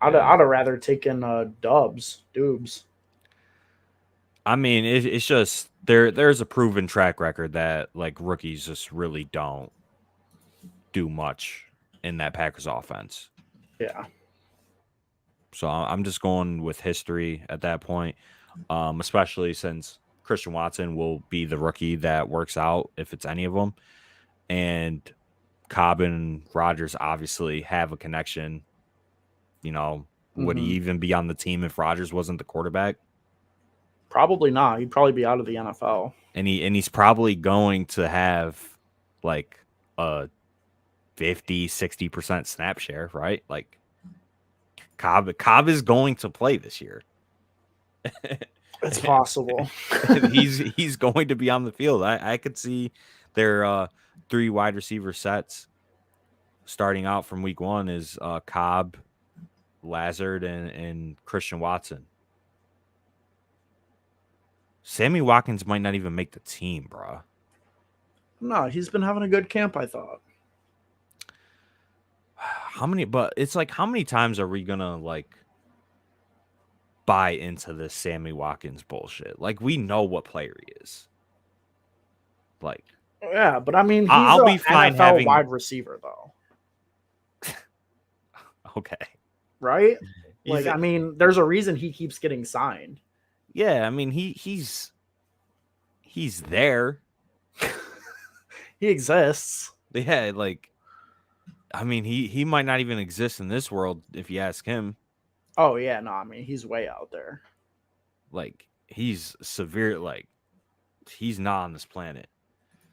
S1: I'd have rather taken Dubs.
S2: I mean, it's just there's a proven track record that like rookies just really don't do much in that Packers offense.
S1: Yeah.
S2: So I'm just going with history at that point, especially since Christian Watson will be the rookie that works out if it's any of them. And Cobb and Rodgers obviously have a connection. You know, would he even be on the team if Rodgers wasn't the quarterback?
S1: Probably not. He'd probably be out of the NFL.
S2: And he's probably going to have like a 50-60% snap share, right? Like Cobb is going to play this year.
S1: It's possible.
S2: he's going to be on the field. I could see their 3 wide receiver sets starting out from week 1 is Cobb, Lazard, and Christian Watson. Sammy Watkins might not even make the team, bro.
S1: No, he's been having a good camp, I thought.
S2: But it's like, how many times are we gonna like buy into this Sammy Watkins bullshit? Like, we know what player he is. Like,
S1: yeah, but I mean, he's
S2: I'll
S1: an
S2: be fine
S1: NFL
S2: having
S1: wide receiver, though.
S2: Okay,
S1: right? Like, I mean, there's a reason he keeps getting signed.
S2: Yeah, I mean, he's there.
S1: He exists.
S2: Yeah, like, I mean, he might not even exist in this world if you ask him.
S1: Oh yeah, no, I mean, he's way out there.
S2: Like, he's severe. Like, he's not on this planet.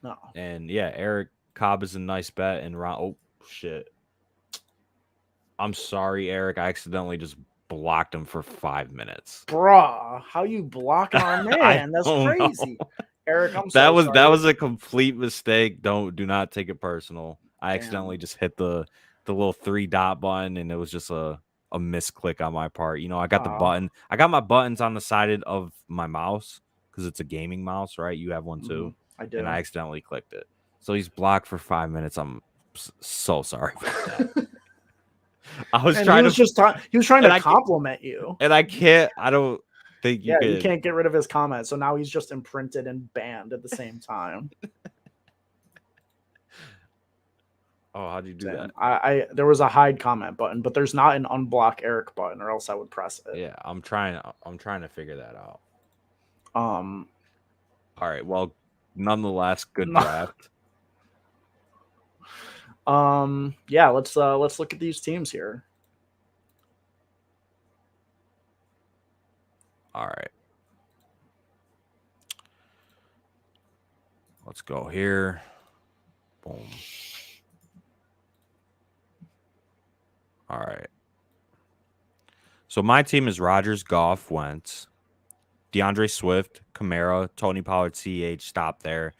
S1: No.
S2: And yeah, Eric Cobb is a nice bet. And oh shit, I'm sorry, Eric. I accidentally just blocked him for 5 minutes.
S1: Bruh, how you blocking our man? That's crazy.
S2: Know.
S1: Eric, I'm
S2: that
S1: sorry.
S2: That was a complete mistake. Do not take it personal. I accidentally just hit the little 3-dot button, and it was just a misclick on my part. You know, I got the button. I got my buttons on the side of my mouse because it's a gaming mouse, right? You have one too.
S1: I do.
S2: And I accidentally clicked it. So he's blocked for 5 minutes. I'm so sorry about that. I was trying
S1: he was trying to compliment you.
S2: And I don't think you
S1: you can't get rid of his comment. So now he's just imprinted and banned at the same time.
S2: Oh, how'd you do that?
S1: There was a hide comment button, but there's not an unblock Eric button, or else I would press it.
S2: Yeah, I'm trying to figure that out.
S1: All
S2: right. Well, nonetheless, good draft.
S1: Yeah, let's look at these teams here.
S2: All right. Let's go here. Boom. All right. So my team is Rodgers, Goff, Wentz, DeAndre Swift, Kamara, Tony Pollard, CH. Stop there.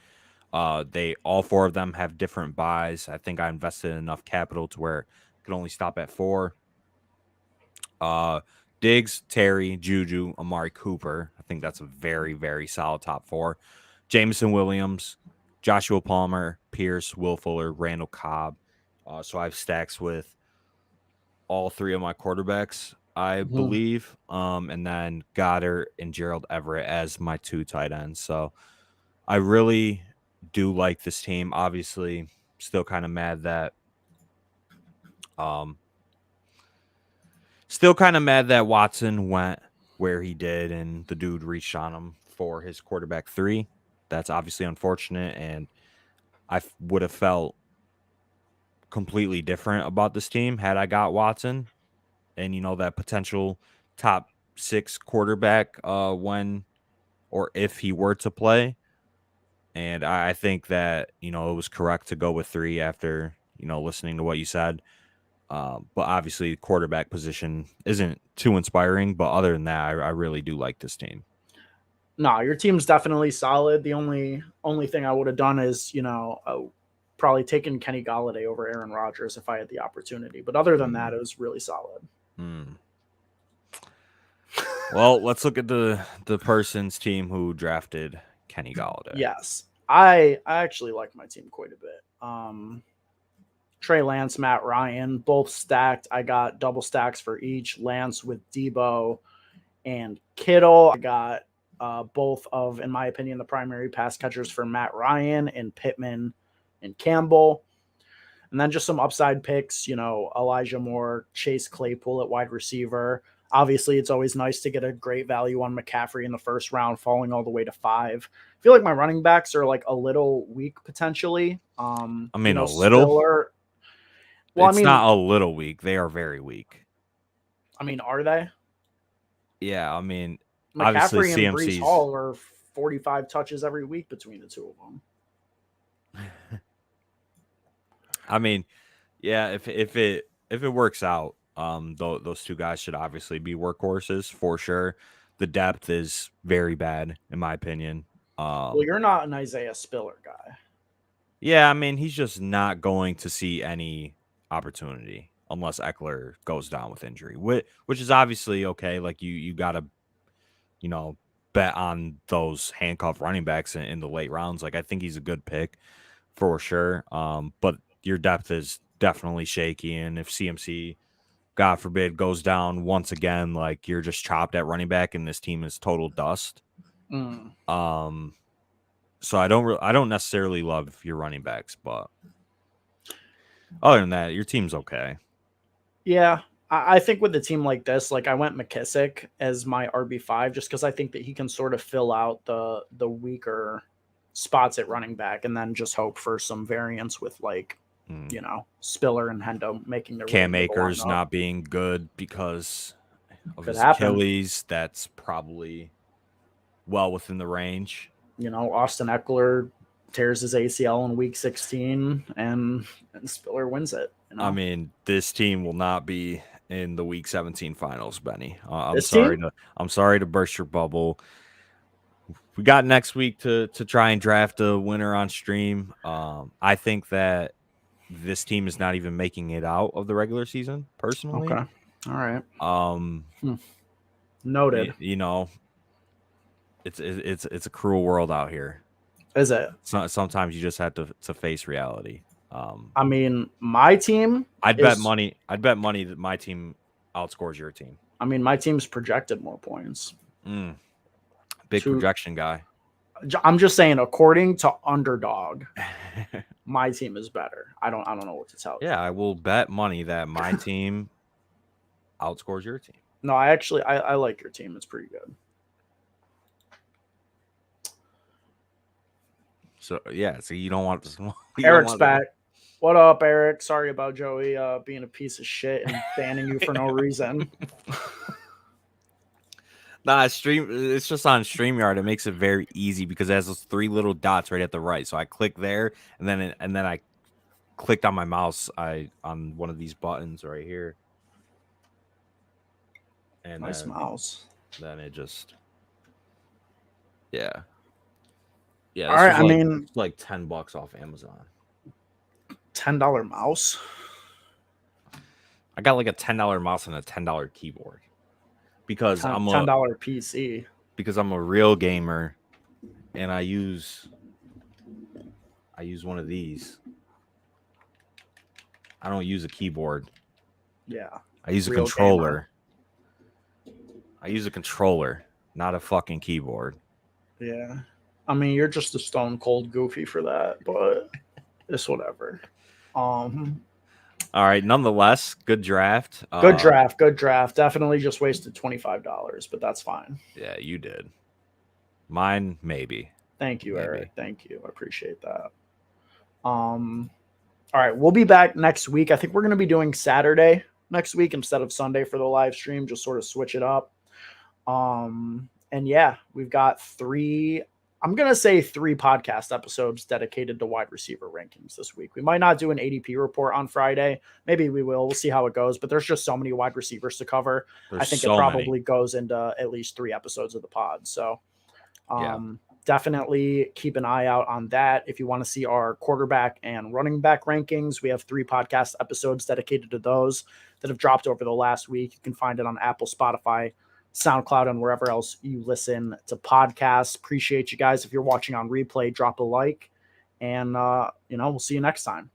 S2: They all 4 of them have different buys. I think I invested enough capital to where I could only stop at 4. Diggs, Terry, Juju, Amari Cooper. I think that's a very, very solid top 4. Jameson Williams, Joshua Palmer, Pierce, Will Fuller, Randall Cobb. So I have stacks with all 3 of my quarterbacks, I believe. And then Goddard and Gerald Everett as my 2 tight ends. So I really do like this team. Obviously, still kind of mad that Watson went where he did and the dude reached on him for his quarterback 3. That's obviously unfortunate, and I would have felt completely different about this team had I got Watson and, you know, that potential top 6 quarterback when or if he were to play. And I think that, you know, it was correct to go with 3 after, you know, listening to what you said. But obviously, quarterback position isn't too inspiring. But other than that, I really do like this team.
S1: No, your team's definitely solid. The only thing I would have done is, you know, probably taken Kenny Galladay over Aaron Rodgers if I had the opportunity. But other than that, it was really solid.
S2: Well, let's look at the person's team who drafted Kenny Galladay.
S1: Yes, I actually like my team quite a bit. Trey Lance, Matt Ryan, both stacked. I got double stacks for each. Lance with Debo and Kittle. I got both of, in my opinion, the primary pass catchers for Matt Ryan and Pittman and Campbell. And then just some upside picks, you know, Elijah Moore, Chase Claypool at wide receiver. Obviously, it's always nice to get a great value on McCaffrey in the first round, falling all the way to 5. I feel like my running backs are like a little weak potentially.
S2: I mean, a little.
S1: Spiller. Well,
S2: It's not a little weak. They are very weak.
S1: Are they?
S2: Yeah, I mean, obviously
S1: McCaffrey and Brees
S2: CMC's.
S1: Hall are 45 touches every week between the two of them.
S2: I mean, yeah, if it works out, those two guys should obviously be workhorses for sure. The depth is very bad in my opinion.
S1: Well, you're not an Isaiah Spiller guy.
S2: Yeah, I mean, he's just not going to see any opportunity unless Eckler goes down with injury, which is obviously okay. Like you got to, bet on those handcuff running backs in the late rounds. Like I think he's a good pick for sure. But your depth is definitely shaky, and if CMC, God forbid, goes down once again, like you're just chopped at running back, and this team is total dust. So I don't necessarily love your running backs, but other than that, your team's okay.
S1: Yeah, I think with a team like this, like I went McKissick as my RB5 just because I think that he can sort of fill out the weaker spots at running back, and then just hope for some variance with like Spiller and Hendo making their
S2: Cam Akers not being good because of his Achilles. That's probably well within the range.
S1: Austin Eckler tears his ACL in week 16 and Spiller wins it.
S2: I mean, this team will not be in the week 17 finals, Benny. I'm sorry to burst your bubble. We got next week to try and draft a winner on stream. I think that this team is not even making it out of the regular season, personally.
S1: Okay. All right. Noted.
S2: It's a cruel world out here.
S1: Is it?
S2: Sometimes you just have to face reality.
S1: I mean, my team.
S2: I'd bet money that my team outscores your team.
S1: I mean, my team's projected more points.
S2: Big projection guy.
S1: I'm just saying, according to Underdog, my team is better. I don't know what to tell you.
S2: Yeah, I will bet money that my team outscores your team.
S1: No, I like your team. It's pretty good.
S2: So yeah, so you don't want this.
S1: Eric's back. What up, Eric? Sorry about Joey being a piece of shit and banning you for no reason.
S2: Nah, it's just on StreamYard. It makes it very easy because it has those 3 little dots right at the right. So I click there, and then I clicked on my mouse on one of these buttons right here. And
S1: nice mouse.
S2: Then it just yeah.
S1: All right, I mean,
S2: like $10 off Amazon.
S1: $10 mouse.
S2: I got like a $10 mouse and a $10 keyboard because I'm a
S1: $10 PC.
S2: Because I'm a real gamer, and I use one of these. I don't use a keyboard.
S1: Yeah.
S2: I use a controller. I use a controller, not a fucking keyboard.
S1: Yeah. I mean, you're just a stone cold goofy for that, but it's whatever.
S2: All right. Nonetheless, good draft.
S1: Good draft. Definitely just wasted $25, but that's fine.
S2: Yeah, you did. Mine, maybe.
S1: Thank you, Eric. Thank you. I appreciate that. All right. We'll be back next week. I think we're going to be doing Saturday next week instead of Sunday for the live stream, just sort of switch it up. And yeah, we've got 3 podcast episodes dedicated to wide receiver rankings this week. We might not do an ADP report on Friday. Maybe we will. We'll see how it goes. But there's just so many wide receivers to cover. I think it probably goes into at least 3 episodes of the pod. So definitely keep an eye out on that. If you want to see our quarterback and running back rankings, we have 3 podcast episodes dedicated to those that have dropped over the last week. You can find it on Apple, Spotify, SoundCloud, and wherever else you listen to podcasts. Appreciate you guys. If you're watching on replay, drop a like, and we'll see you next time.